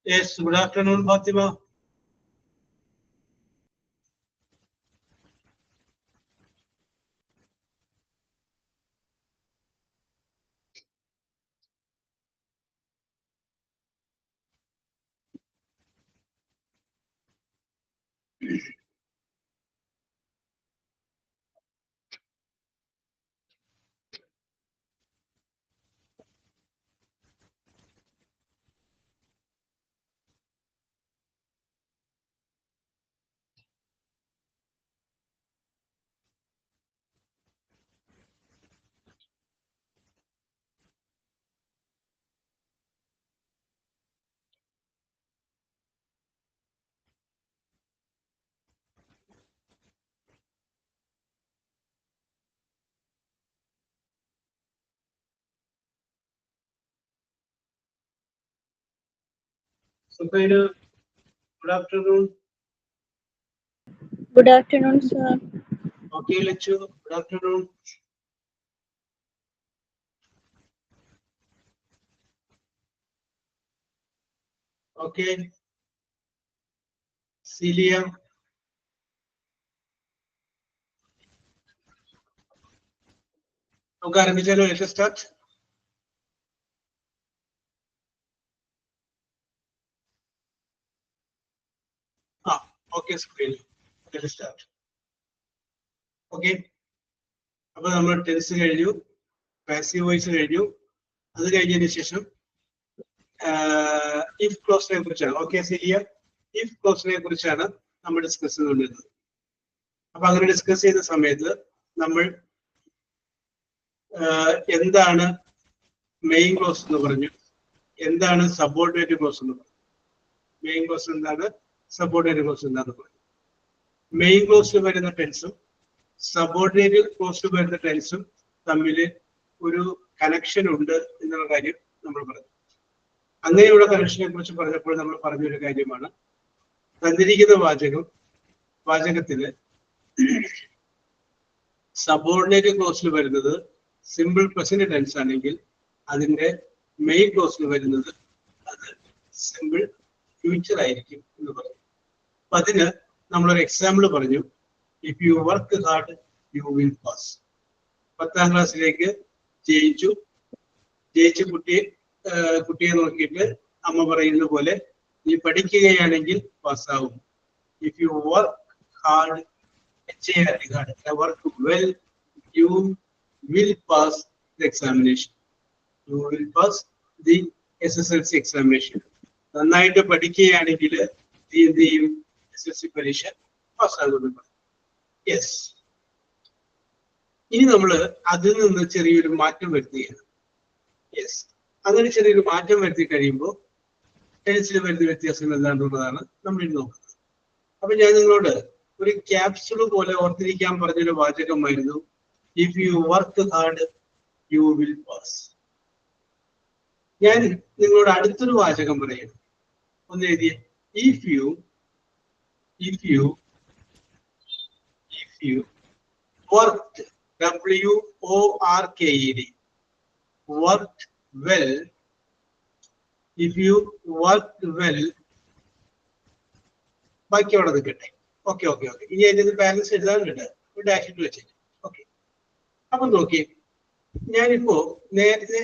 Yes, good afternoon, Fatima. Sukaina, good afternoon. Good afternoon, sir. Okay, Lechu, good afternoon. Okay, Celia. Okay, Aramichalo, let us start. Okay, Sukaina, let us start. Okay, അപ്പോൾ നമ്മൾ tense കഴിഞ്ഞു, passive voice കഴിഞ്ഞു. അത് കഴിഞ്ഞതിന് ശേഷം if ക്ലോസിനെ കുറിച്ചാണ്. Okay cilia, if ക്ലോസിനെ കുറിച്ചാണ് നമ്മൾ ഡിസ്കസ് ചെയ്തുകൊണ്ടിരുന്നത്. അപ്പൊ അങ്ങനെ ഡിസ്കസ് ചെയ്യുന്ന സമയത്ത് നമ്മൾ എന്താണ് മെയിൻ ക്ലോസ് എന്ന് പറഞ്ഞു, എന്താണ് സബോർഡിനേറ്റ് ക്ലോസ് എന്ന് പറഞ്ഞു. മെയിൻ ക്ലോസ് എന്താണ്, സബോർഡിനേറ്റ് ക്ലോസ് എന്താണെന്ന് പറഞ്ഞു. മെയിൻ ക്ലോസിൽ വരുന്ന ടെൻസും സബോർഡിനേറ്റ് ക്ലോസിൽ വരുന്ന ടെൻസും തമ്മിൽ ഒരു കണക്ഷൻ ഉണ്ട് എന്നുള്ള കാര്യം നമ്മൾ പറഞ്ഞു. അങ്ങനെയുള്ള കണക്ഷനെ കുറിച്ച് പറഞ്ഞപ്പോൾ നമ്മൾ പറഞ്ഞൊരു കാര്യമാണ്, തന്നിരിക്കുന്ന വാചകത്തില് സബോർഡിനേറ്റ് ക്ലോസിൽ വരുന്നത് സിമ്പിൾ പ്രസന്റ് ടെൻസ് ആണെങ്കിൽ അതിന്റെ മെയിൻ ക്ലോസിൽ വരുന്നത് അത് സിമ്പിൾ ഫ്യൂച്ചർ ആയിരിക്കും എന്ന് പറഞ്ഞു. അപ്പൊ അതിന് നമ്മളൊരു എക്സാമ്പിൾ പറഞ്ഞു, if you work hard you will pass. 10ാം ക്ലാസ്സിലേക്ക് ജയിച്ച കുട്ടിയെ നോക്കിയിട്ട് അമ്മ പറയുന്ന പോലെ നീ പഠിക്കുകയാണെങ്കിൽ പാസ്സാവും. If you work hard work well you will pass the examination. You will pass the SSLC examination. നന്നായിട്ട് പഠിക്കുകയാണെങ്കിൽ നീ എന്ത് ചെയ്യും, SSLC പരീക്ഷ പാസ്സാകുന്നു. യെസ്. ഇനി നമ്മള് അതിൽ നിന്ന് ചെറിയൊരു മാറ്റം വരുത്തുകയാണ്. യെസ്, അങ്ങനെ ചെറിയൊരു മാറ്റം വരുത്തി കഴിയുമ്പോൾ ടെൻസിൽ വരുന്ന വ്യത്യാസം എന്താണെന്നുള്ളതാണ് നമ്മൾ ഇനി നോക്കുന്നത്. അപ്പൊ ഞാൻ നിങ്ങളോട് ഒരു ക്യാപ്സുൾ പോലെ ഓർത്തിരിക്കാൻ പറഞ്ഞൊരു വാചകമായിരുന്നു, if you work hard you will pass. ഞാൻ നിങ്ങളോട് അടുത്തൊരു വാചകം പറയുന്നു, ഒന്ന് എഴുതിയ, if you worked, WORKED, worked well. If you worked well, ബാക്കി അവിടെ നിൽക്കട്ടെ. ഓക്കെ. ഇനി അതിന്റെ ബാലൻസ് എഴുതാനുണ്ട്, ഒരു ഡാഷ് ഇട്ട് വെച്ചിട്ട്. ഓക്കെ, അപ്പൊ നോക്കി, ഞാനിപ്പോ നേരത്തെ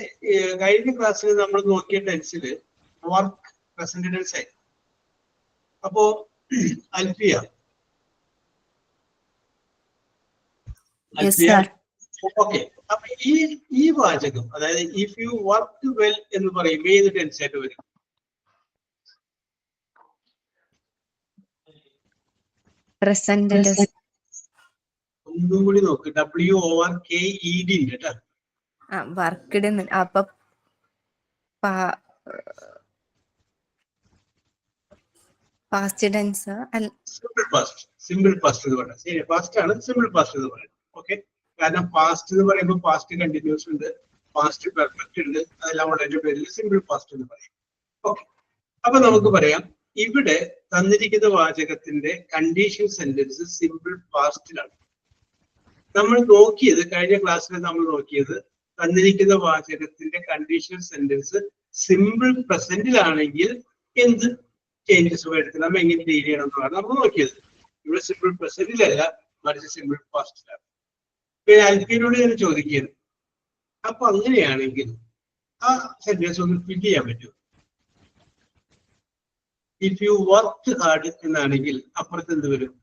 കഴിഞ്ഞ ക്ലാസ്സിൽ നമ്മൾ നോക്കിയ ടെൻസിൽ വർക്ക് പ്രസന്റ് ടെൻസ് ആയിരുന്നു. അപ്പോ അൽഫിയ, ഓക്കെ, അപ്പൊ ഈ വാചകം, അതായത് ഇഫ് യു വർക്ക് വെൽ എന്ന് പറയുമ്പോൾ ഏത് ടെൻസ് ആയിട്ട് വരും? ഒന്നും കൂടി നോക്ക്, WORKED ഉണ്ട് കേട്ടോ. അപ്പൊ പാസ്റ്റ് ടെൻസ്, സിമ്പിൾ പാസ്റ്റ് എന്ന് പറയാം. ശരി, പാസ്റ്റ് ആണ് സിമ്പിൾ പാസ്റ്റ് എന്ന് പറയാം. ഓക്കെ, കാരണം പാസ്റ്റ് എന്ന് പറയുമ്പോൾ പാസ്റ്റ് കണ്ടിന്യൂസ് ഉണ്ട്, പാസ്റ്റ് പെർഫെക്റ്റ് ഉണ്ട്, അതെല്ലാം വളരെ പേരിൽ സിമ്പിൾ പാസ്റ്റ് എന്ന് പറയും. ഓക്കെ, അപ്പൊ നമുക്ക് പറയാം, ഇവിടെ തന്നിരിക്കുന്ന വാചകത്തിന്റെ കണ്ടീഷൻ സെന്റൻസ് സിമ്പിൾ പാസ്റ്റിലാണ്. നമ്മൾ നോക്കിയത്, കഴിഞ്ഞ ക്ലാസ്സിൽ നമ്മൾ നോക്കിയത്, തന്നിരിക്കുന്ന വാചകത്തിന്റെ കണ്ടീഷണൽ സെന്റൻസ് സിമ്പിൾ പ്രസന്റിലാണെങ്കിൽ എന്ത് ചേഞ്ചസ് വരുത്തണം, നമ്മൾ എങ്ങനെ ഡീൽ ചെയ്യണം എന്നാണ് നമ്മൾ നോക്കിയത്. ഇവിടെ സിമ്പിൾ പ്രസന്റിലല്ല, മറിച്ച് സിമ്പിൾ പാസ്റ്റിലാണ്. പിന്നെ അൽഫിനോട് ഞാൻ ചോദിക്കുന്നു, അപ്പൊ അങ്ങനെയാണെങ്കിൽ ആ സെന്റൻസ് ഒന്ന് ഫില്ല് ചെയ്യാൻ പറ്റുമോ? ഇഫ് യു വർക്ക് ഹാർഡ് എന്നാണെങ്കിൽ അപ്പുറത്ത് എന്ത് വരും?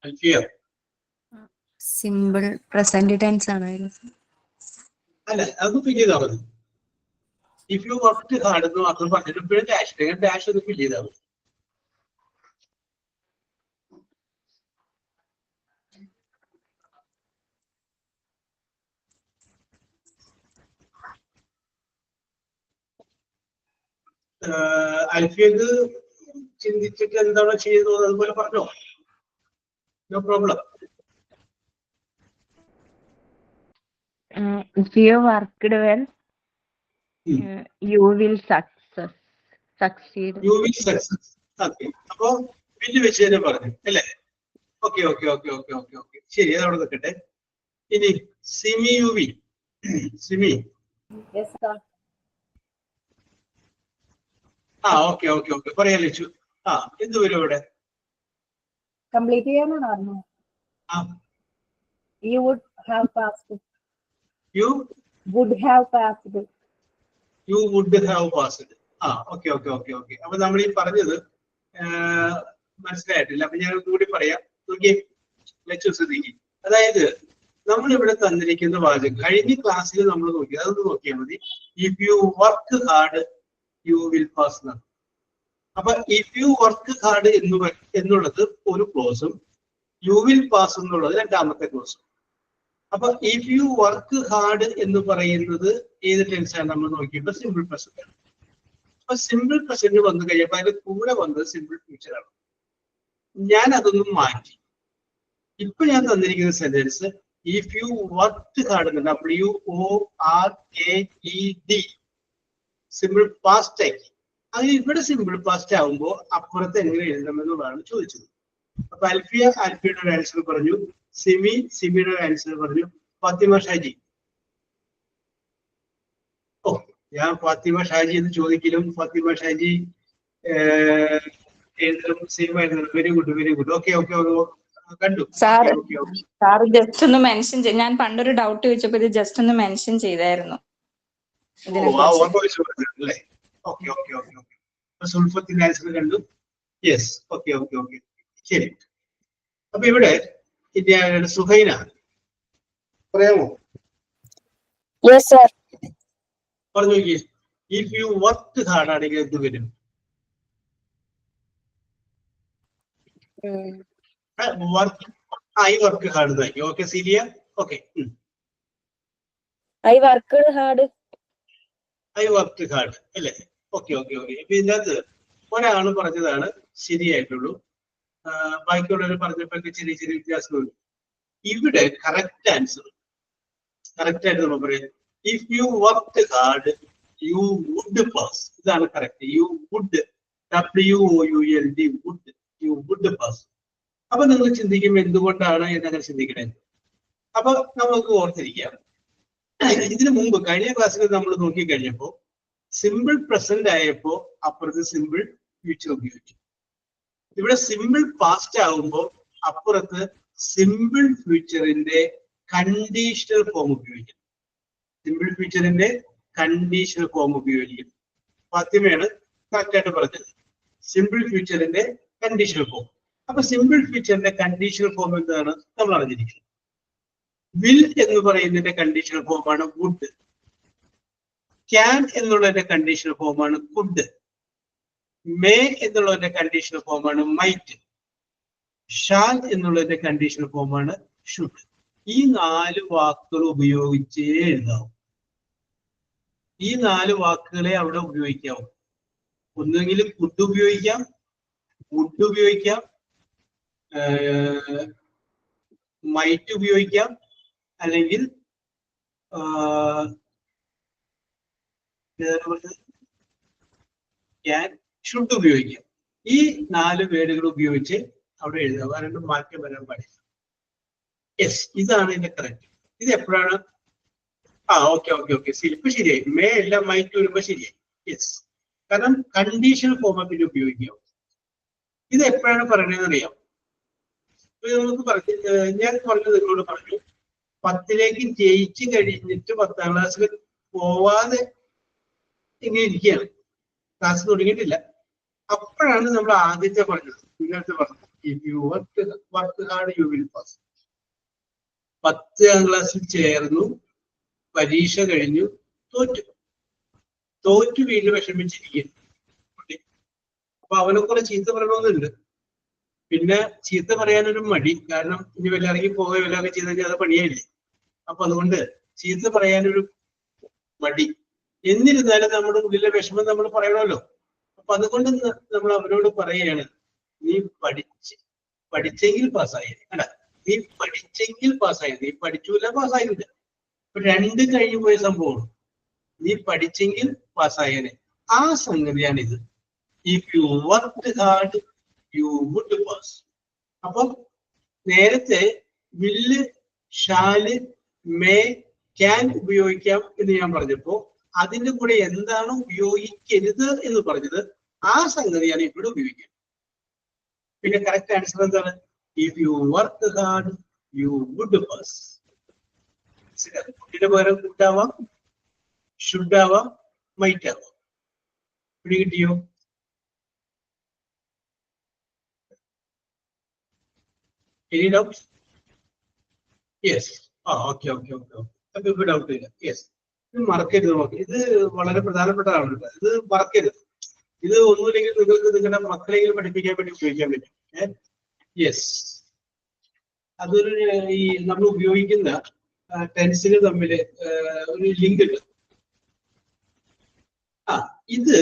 അൽഫിയ, സിമ്പിൾ പ്രസന്റ് ടെൻസ് ആണ്. അല്ല അതൊന്ന് ഫില്ല് ചെയ്താൽ മതി. ഇഫ് യു വർക്ക് ഹാർഡ് എന്ന് മാത്രം പറഞ്ഞിട്ട് ഇപ്പോഴും ഡാഷ് ഒന്ന് ഫില്ല് ചെയ്താൽ മതി. അൽഫിയത് ചിന്തിച്ചിട്ട് എന്താണോ ചെയ്തത് അതുപോലെ പറഞ്ഞോ, no problem. If you worked well, you will succeed. You will succeed. Okay. അപ്പോ വില്ല് വെച്ച് തന്നെ പറഞ്ഞു അല്ലേ? Okay okay okay okay okay okay ശരി, അതവിടെ നിൽക്കട്ടെ. ഇനി സിമി യു വി, സിമി. ആ ഓക്കെ ഓക്കെ ഓക്കെ പറയാൻ വെച്ചു. ആ എന്ത് വരും ഇവിടെ? കംപ്ലീറ്റ് ചെയ്യാനാണോ? You would have passed. You would have passed. You would have passed. ആ ഓക്കെ ഓക്കെ ഓക്കെ ഓക്കെ. അപ്പൊ നമ്മൾ ഈ പറഞ്ഞത് മനസ്സിലായിട്ടില്ല. അപ്പൊ ഞാൻ കൂടി പറയാം. നോക്കിയേ, വെച്ചു ശ്രദ്ധിക്കും. അതായത് നമ്മൾ ഇവിടെ തന്നിരിക്കുന്ന വാചകം കഴിഞ്ഞ ക്ലാസ്സിൽ നമ്മൾ നോക്കി, അതൊന്ന് നോക്കിയാൽ മതി. If you work hard you will pass എന്നാണ്. അപ്പൊ ഇഫ് യു വർക്ക് ഹാർഡ് എന്നുള്ളത് ഒരു ക്ലോസും യു വിൽ പാസ് എന്നുള്ളത് രണ്ടാമത്തെ ക്ലോസും. അപ്പൊ ഇഫ് യു വർക്ക് ഹാർഡ് എന്ന് പറയുന്നത് ഏത് ടെൻസാണ് നമ്മൾ നോക്കിയപ്പോൾ സിമ്പിൾ പ്രസന്റ് ആണ്. അപ്പൊ സിമ്പിൾ പ്രസന്റ് വന്നു കഴിയുമ്പോൾ അതിന്റെ കൂടെ വന്നത് സിമ്പിൾ ഫ്യൂച്ചർ ആണ്. ഞാൻ അതൊന്നും മാറ്റി. ഇപ്പൊ ഞാൻ തന്നിരിക്കുന്ന sentence if you work hard എന്ന് WORKED സിമ്പിൾ പാസ്റ്റ് ആക്കി. അത് ഇവിടെ സിമ്പിൾ പാസ്റ്റ് ആകുമ്പോൾ അപ്പുറത്ത് എങ്ങനെ എഴുതണമെന്നുള്ളതാണ് ചോദിച്ചത്. അപ്പൊ അൽഫിയുടെ ഒരു ആൻസർ പറഞ്ഞു, സിമിയുടെ ഒരു ആൻസർ പറഞ്ഞു, ഫാത്തിമ ഷാജി. ഓ, ഞാൻ ഫാത്തിമ ഷാജി എന്ന് ചോദിക്കലും ഫാത്തിമ ഷാജി എഴുതലും സിനിമ എഴുതലും. Very good very good. Okay okay കണ്ടു. സാർ ജസ്റ്റ് ഒന്ന് മെൻഷൻ ചെയ്ത്, ഞാൻ പണ്ടൊരു ഡൗട്ട് ചോദിച്ചപ്പോ ഇത് ജസ്റ്റ് ഒന്ന് മെൻഷൻ ചെയ്തായിരുന്നു. Okay okay okay okay. സുൽഫത്തിന്റെ ആൻസർ കണ്ടു. യെസ്, ഓക്കെ ഓക്കെ ഓക്കെ ശരി. അപ്പൊ ഇവിടെ സുഹൈന പറയാമോ? പറഞ്ഞു നോക്കിയേ. ഇഫ് യു വർക്ക് ഹാർഡ് ആണെങ്കിൽ എന്ത് വരും? ഐ വർക്ക് ഹാർഡ് എന്നാക്കി. Okay Celia, okay. I worked hard. I work hard അല്ലേ? Okay okay okay. ഇപ്പൊ ഇതിനകത്ത് ഒരാള് പറഞ്ഞതാണ് ശരിയായിട്ടുള്ളൂ, ബാക്കിയുള്ളവർ പറഞ്ഞപ്പോഴൊക്കെ ചെറിയ ചെറിയ വ്യത്യാസമുണ്ട്. ഇവിടെ കറക്റ്റ് ആൻസർ കറക്റ്റ് ആയിട്ട് നമ്മൾ പറയാം if you work hard you would pass. ഇതാണ് correct. You would, WOULD, would, you would pass. അപ്പൊ നിങ്ങൾ ചിന്തിക്കും എന്തുകൊണ്ടാണ് എന്നങ്ങനെ ചിന്തിക്കണേ. അപ്പൊ നമുക്ക് ഓർത്തിരിക്കാം, ഇതിനു മുമ്പ് കഴിഞ്ഞ ക്ലാസ്സിൽ നമ്മൾ നോക്കി കഴിഞ്ഞപ്പോ സിമ്പിൾ പ്രസന്റ് ആയപ്പോ അപ്പുറത്ത് സിമ്പിൾ ഫ്യൂച്ചർ ഉപയോഗിച്ചു. ഇവിടെ സിമ്പിൾ പാസ്റ്റ് ആകുമ്പോൾ അപ്പുറത്ത് സിമ്പിൾ ഫ്യൂച്ചറിന്റെ കണ്ടീഷണൽ ഫോം ഉപയോഗിക്കും. സിമ്പിൾ ഫ്യൂച്ചറിന്റെ കണ്ടീഷണൽ ഫോം ഉപയോഗിക്കും. ഫാത്തിമയാണ് കറക്റ്റ് ആയിട്ട് പറഞ്ഞത്, സിമ്പിൾ ഫ്യൂച്ചറിന്റെ കണ്ടീഷണൽ ഫോം. അപ്പൊ സിമ്പിൾ ഫ്യൂച്ചറിന്റെ കണ്ടീഷണൽ ഫോം എന്താണ് നമ്മൾ അറിഞ്ഞിരിക്കുന്നത്. വിൽ എന്ന് പറയുന്നതിന്റെ കണ്ടീഷണൽ ഫോമാണ് വുഡ്. ക്യാൻ എന്നുള്ളതിന്റെ കണ്ടീഷണൽ ഫോമാണ് കുഡ്. മേ എന്നുള്ളതിന്റെ കണ്ടീഷണൽ ഫോമാണ് മൈറ്റ്. ഷാൽ എന്നുള്ളതിന്റെ കണ്ടീഷണൽ ഫോമാണ് ഷുഡ്. ഈ 4 വാക്കുകൾ ഉപയോഗിച്ചേ എഴുതാവും. ഈ 4 വാക്കുകളെ അവിടെ ഉപയോഗിക്കാവൂ. ഒന്നുകിൽ കുഡ് ഉപയോഗിക്കാം, വുഡ് ഉപയോഗിക്കാം, മൈറ്റ് ഉപയോഗിക്കാം, അല്ലെങ്കിൽ ക്യാൻ, ഷുഡ് ഉപയോഗിക്കാം. ഈ 4 വേർഡുകൾ ഉപയോഗിച്ച് അവിടെ എഴുതാം. രണ്ടും മാറ്റം വരാൻ പാടില്ല. യെസ്, ഇതാണ് ഇതിന്റെ കറക്റ്റ്. ഇത് എപ്പോഴാണ്? ഓക്കെ ഓക്കെ ഓക്കെ, ഇപ്പൊ ശരിയായി. മേ അല്ല മൈറ്റ് വരുമ്പോ ശരിയായി. യെസ്, കാരണം കണ്ടീഷണൽ ഫോം പിന്നെ ഉപയോഗിക്കാം. ഇത് എപ്പോഴാണ് പറയണതെന്ന് അറിയാം. നമുക്ക് ഞാൻ നിങ്ങളോട് പറഞ്ഞു 10ലേക്ക് ജയിച്ചു കഴിഞ്ഞിട്ട് 10ാം ക്ലാസ്സിൽ പോവാതെ ഇങ്ങനെ ഇരിക്കുകയാണ്, ക്ലാസ് തുടങ്ങിയിട്ടില്ല. അപ്പോഴാണ് നമ്മൾ ആദ്യത്തെ പറഞ്ഞത്, ഇന്നത്തെ പറഞ്ഞത് if you work hard you will pass. 10ാം ക്ലാസ്സിൽ ചേർന്നു, പരീക്ഷ കഴിഞ്ഞു, തോറ്റു വീട്ടിൽ വിഷമിച്ചിരിക്കുന്നു. അപ്പൊ അവനെ കുറെ ചീത്ത പറയണമെന്നുണ്ട്. പിന്നെ ചീത്ത പറയാനൊരു മടി, കാരണം ഇനി വല്ല ഇറങ്ങി പോവുക വല്ലതൊക്കെ ചെയ്ത് കഴിഞ്ഞാൽ അത് പണിയായില്ലേ. അപ്പൊ അതുകൊണ്ട് ചീത്ത പറയാനൊരു മടി. എന്നിരുന്നാലും നമ്മുടെ ഉള്ളിലെ വിഷമം നമ്മൾ പറയണമല്ലോ. അപ്പൊ അതുകൊണ്ട് നമ്മൾ അവരോട് പറയുകയാണ്, നീ പഠിച്ചെങ്കിൽ പാസ്സായി. അല്ല, നീ പഠിച്ചെങ്കിൽ പാസ്സായി. നീ പഠിച്ചില്ല പാസ്സായില്ല. ഇപ്പൊ 2 കഴിഞ്ഞു പോയ സംഭവമാണ്. നീ പഠിച്ചെങ്കിൽ പാസ്സായനെ. ആ സംഗതിയാണിത്. If you work hard you would pass. അപ്പം നേരത്തെ വില്ല്, ഷാല്, മേ, ക്യാൻ ഉപയോഗിക്കാം എന്ന് ഞാൻ പറഞ്ഞപ്പോ അതിന്റെ കൂടെ എന്താണ് ഉപയോഗിക്കരുത് എന്ന് പറഞ്ഞത്, ആ സംഗതിയാണ് ഇവിടെ ഉപയോഗിക്കുക. പിന്നെ കറക്റ്റ് ആൻസർ എന്താണ്? If you work hard you would pass. കുട്ടിയുടെ പകരം കുട്ടാവാം, ഷുഡാവാം, മൈറ്റ് ആവാം. പിടി കിട്ടിയോ? Any doubts? Yes. Okay okay okay okay. അപ്പൊ ഇപ്പൊ ഡൗട്ട് ഇല്ല. യെസ്, ഇത് മറക്കരുത്. നോക്കി, ഇത് വളരെ പ്രധാനപ്പെട്ടതാണ്. ഇത് മറക്കരുത്. ഇത് ഒന്നുമില്ലെങ്കിൽ നിങ്ങൾക്ക് നിങ്ങളുടെ മക്കളെങ്കിലും പഠിപ്പിക്കാൻ വേണ്ടി ഉപയോഗിക്കാൻ പറ്റും. യെസ്, അതൊരു ഈ നമ്മൾ ഉപയോഗിക്കുന്ന ടെൻസിന് തമ്മിൽ ഒരു ലിങ്ക് ഉണ്ട്. ഇത്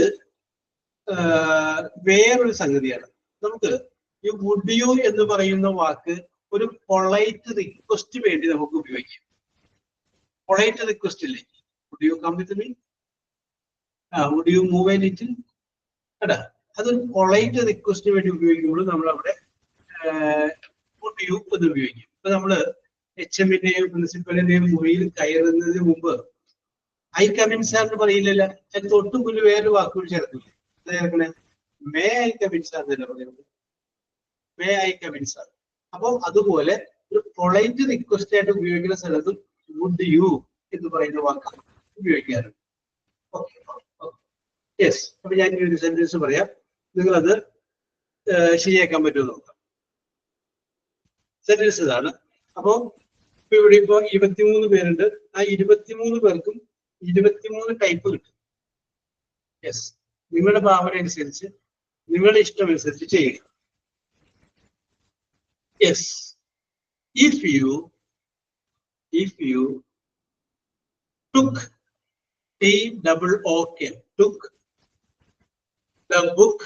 വേറൊരു സംഗതിയാണ്. നമുക്ക് ഈ വുഡ് യു എന്ന് പറയുന്ന വാക്ക് ഒരു പൊളൈറ്റ് റിക്വസ്റ്റ് വേണ്ടി നമുക്ക് ഉപയോഗിക്കാം. പൊളൈറ്റ് റിക്വസ്റ്റ് ഇല്ലേ? Would you come with me, would you move a little. അടാ, അതൊരു പൊളൈറ്റ് റിക്വസ്റ്റിന് വേണ്ടി ഉപയോഗിക്കുമ്പോൾ നമ്മൾ അവിടെ വുഡ് യു എന്ന് ഉപയോഗിക്കും. ഇപ്പൊ നമ്മള് HM-ന്റെയും പ്രിൻസിപ്പലിന്റെയും മുറിയിൽ കയറുന്നതിന് മുമ്പ് ഐ കമിൻ സാർ എന്ന് പറയില്ലല്ലോ. അതിന് തൊട്ടും മുന്നിൽ വേറൊരു വാക്കുകൾ ചേർക്കില്ല. ചേർക്കണേ മേ ഐ കമിൻ സാർ എന്നല്ല പറയുന്നത്, മേ ഐ കമിൻ സാർ. അപ്പൊ അതുപോലെ ഒരു പൊളൈറ്റ് റിക്വസ്റ്റ് ആയിട്ട് ഉപയോഗിക്കുന്ന സ്ഥലത്ത് വുഡ് യു എന്ന് പറയുന്ന വാക്ക് ഉപയോഗിക്കാറുണ്ട്. Okay, yes. അപ്പൊ ഞാൻ ഒരു സെന്റൻസ് പറയാം, നിങ്ങളത് ശരിയാക്കാൻ പറ്റുമോ നോക്കാം. സെന്റൻസ് ഇതാണ്. അപ്പോ ഇപ്പൊ ഇവിടെ ഇപ്പോ 23 പേരുണ്ട്. ആ 23 പേർക്കും 23 ടൈപ്പ് കിട്ടും. യെസ്, നിങ്ങളുടെ ഭാവന അനുസരിച്ച്, നിങ്ങളുടെ ഇഷ്ടമനുസരിച്ച് ചെയ്യുക. Yes, if you took TOOK, took the book,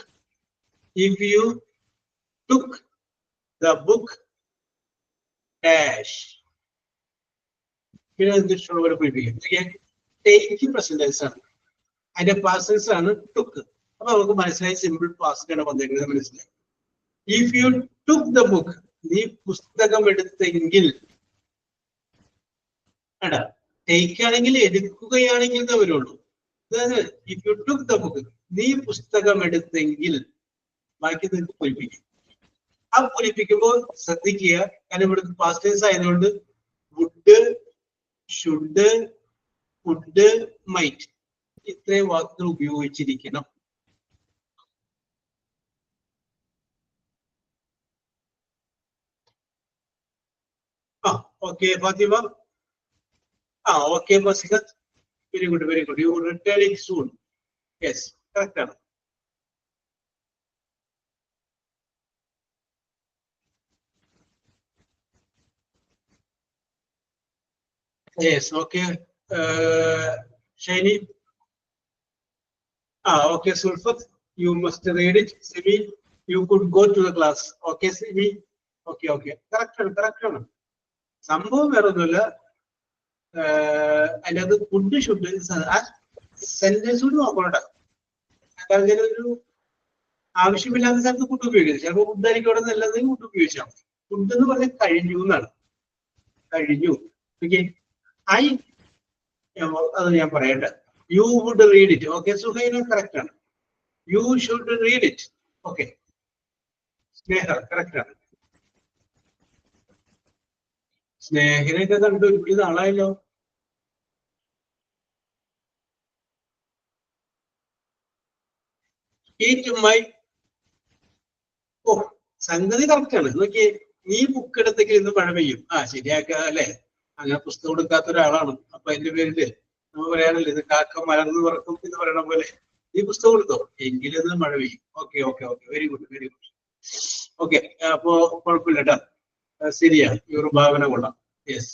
if you took the book dash. പിന്നെ എന്ത് ഇഷ്ടമുള്ള ഉപയോഗിക്കാം. ടേക്ക് പ്രസന്റ് ടെൻസ് ആണ്, അതിന്റെ പാസ്റ്റ് ടെൻസ് ആണ് took. അപ്പൊ നമുക്ക് മനസ്സിലായി, സിമ്പിൾ പാസ്റ്റ് ആണ് വന്നേക്കുന്നത് മനസ്സിലായി. If you took the book, നീ പുസ്തകം എടുത്തെങ്കിൽ. അടാ, ടേക്ക് ആണെങ്കിൽ എടുക്കുകയാണെങ്കിൽ ഇതേ വരുള്ളൂ. If you took the book, നീ പുസ്തകം എടുത്തെങ്കിൽ, ബാക്കി നിങ്ങൾക്ക് പൊലിപ്പിക്കും. ആ പൊലിപ്പിക്കുമ്പോൾ ശ്രദ്ധിക്കുക, കാരണം ഇവിടെ പാസ്റ്റ് ടെൻസ് ആയതുകൊണ്ട് വുഡ്, ഷുഡ്, വുഡ്, മൈറ്റ് ഇത്രയും വാക്കുകൾ ഉപയോഗിച്ചിരിക്കണം. Okay, Fatima. Okay, Basikat. Very good, very good. You will return it soon. Yes, correct. Yes, okay. Shiny. Okay, Sulfat. You must read it. Simi, you could go to the class. Okay, Simi. Okay, okay. Correct. സംഭവം വേറെ ഒന്നുമില്ല. അതിൻ്റെ അത് food should sentence കൊണ്ട് നോക്കണോട്ടാ. കാരണം ഒരു ആവശ്യമില്ലാത്ത സ്ഥലത്ത് ഫുഡ് ഉപയോഗിക്കുന്നത്. ചിലപ്പോൾ ഫുഡ് ആയിരിക്കും അവിടെ നല്ലതെങ്കിൽ ഫുഡ് ഉപയോഗിച്ചാൽ മതി. ഫുഡ് എന്ന് പറഞ്ഞാൽ കഴിഞ്ഞു എന്നാണ്. കഴിഞ്ഞു, ഓക്കെ ഐ അത് ഞാൻ പറയണ്ട. You would read it. Okay Suhaina correct ആണ്. You should read it. Okay Sneha correct ആണ്. സ്നേഹനൊക്കെ കണ്ടു ഇത് ആളായല്ലോ. ഇറ്റ് മൈ ഓ സംഗതി കറക്റ്റ് ആണ്. നോക്കിയേ നീ ബുക്ക് എടുത്തെങ്കിൽ ഇന്ന് മഴ പെയ്യും. ശരിയാക്ക അല്ലെ? അങ്ങനെ പുസ്തകം എടുക്കാത്ത ഒരാളാണ്. അപ്പൊ അതിന്റെ പേരില് നമ്മൾ പറയാനല്ലേ ഇത് കാക്ക മലർന്നു പറക്കും എന്ന് പറയണ പോലെ നീ പുസ്തകം എടുത്തോ എങ്കിലും ഇന്ന് മഴ പെയ്യും. Okay okay okay very good very good. Okay അപ്പോ കുഴപ്പമില്ല കേട്ടോ. ശരിയാ ഈ ഒരു ഭാവന കൊള്ളാം. Yes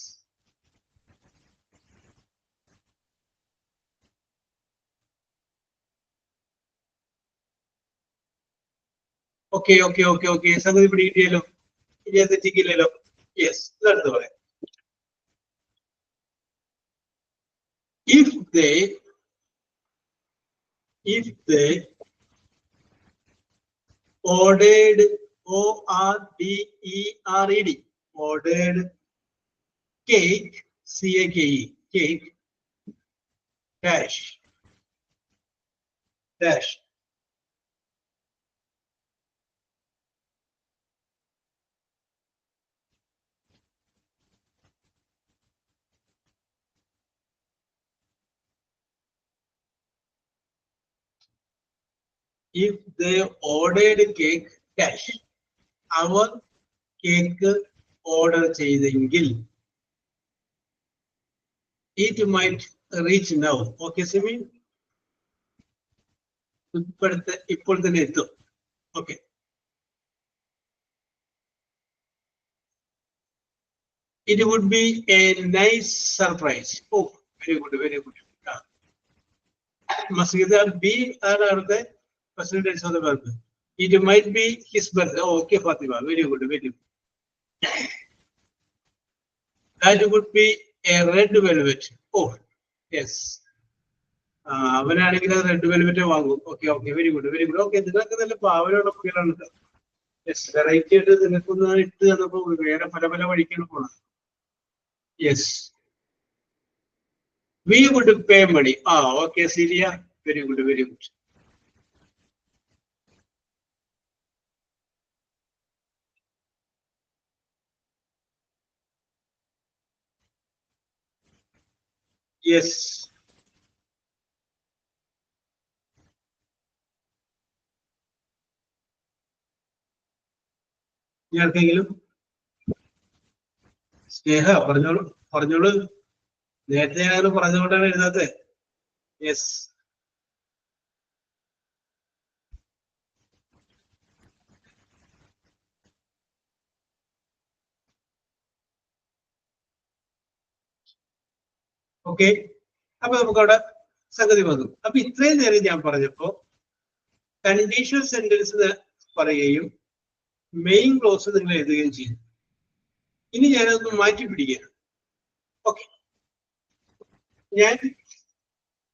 okay okay okay okay സംഗതി പിടികിട്ടിയല്ലോ. ഇനി അത് തെറ്റിക്കില്ലല്ലോ. യെസ് ഇതെടുത്ത് പറയാം. If they ordered ORDERED ordered cake CAKE cake dash if they ordered cake dash അവർ കേക്ക് ഓർഡർ ചെയ്തെങ്കിൽ it might reach now. Okay Simi ഇപ്പോൾ തന്നെ എത്തും. Okay it would be a nice surprise. Oh very good very good. Must either be or the present tense of the verb. It might be his birthday. Oh, okay Fatima very good very good. That would be a red velvet. Oh yes അവനാണെങ്കിൽ അത് red velvet വാങ്ങും. Okay okay very good very good. Okay നിങ്ങൾക്ക് നല്ല പാവനുള്ള കുട്ടികളാണ്. Yes variety ആയിട്ട് നിങ്ങൾക്കൊന്ന് ഇട്ട് തന്നപ്പോ വേറെ പല പല വഴിക്കാണ് പോണത്. Yes we would pay money. Okay Siriya very good very good. Yes ആർക്കെങ്കിലും സ്നേഹ പറഞ്ഞോളൂ പറഞ്ഞോളൂ. നേരത്തെ ഞാനത് പറഞ്ഞുകൊണ്ടാണ് എഴുതാത്തത്. യെസ് ഓക്കെ അപ്പൊ നമുക്കവിടെ സംഗതി വന്നു. അപ്പൊ ഇത്രയും നേരം ഞാൻ പറഞ്ഞപ്പോ കണ്ടീഷണൽ സെന്റൻസ് പറയുകയും മെയിൻ ക്ലോസ് നിങ്ങൾ എഴുതുകയും ചെയ്യും. ഇനി ഞാനതൊന്ന് മാറ്റി പിടിക്കുകയാണ്. ഓക്കെ ഞാൻ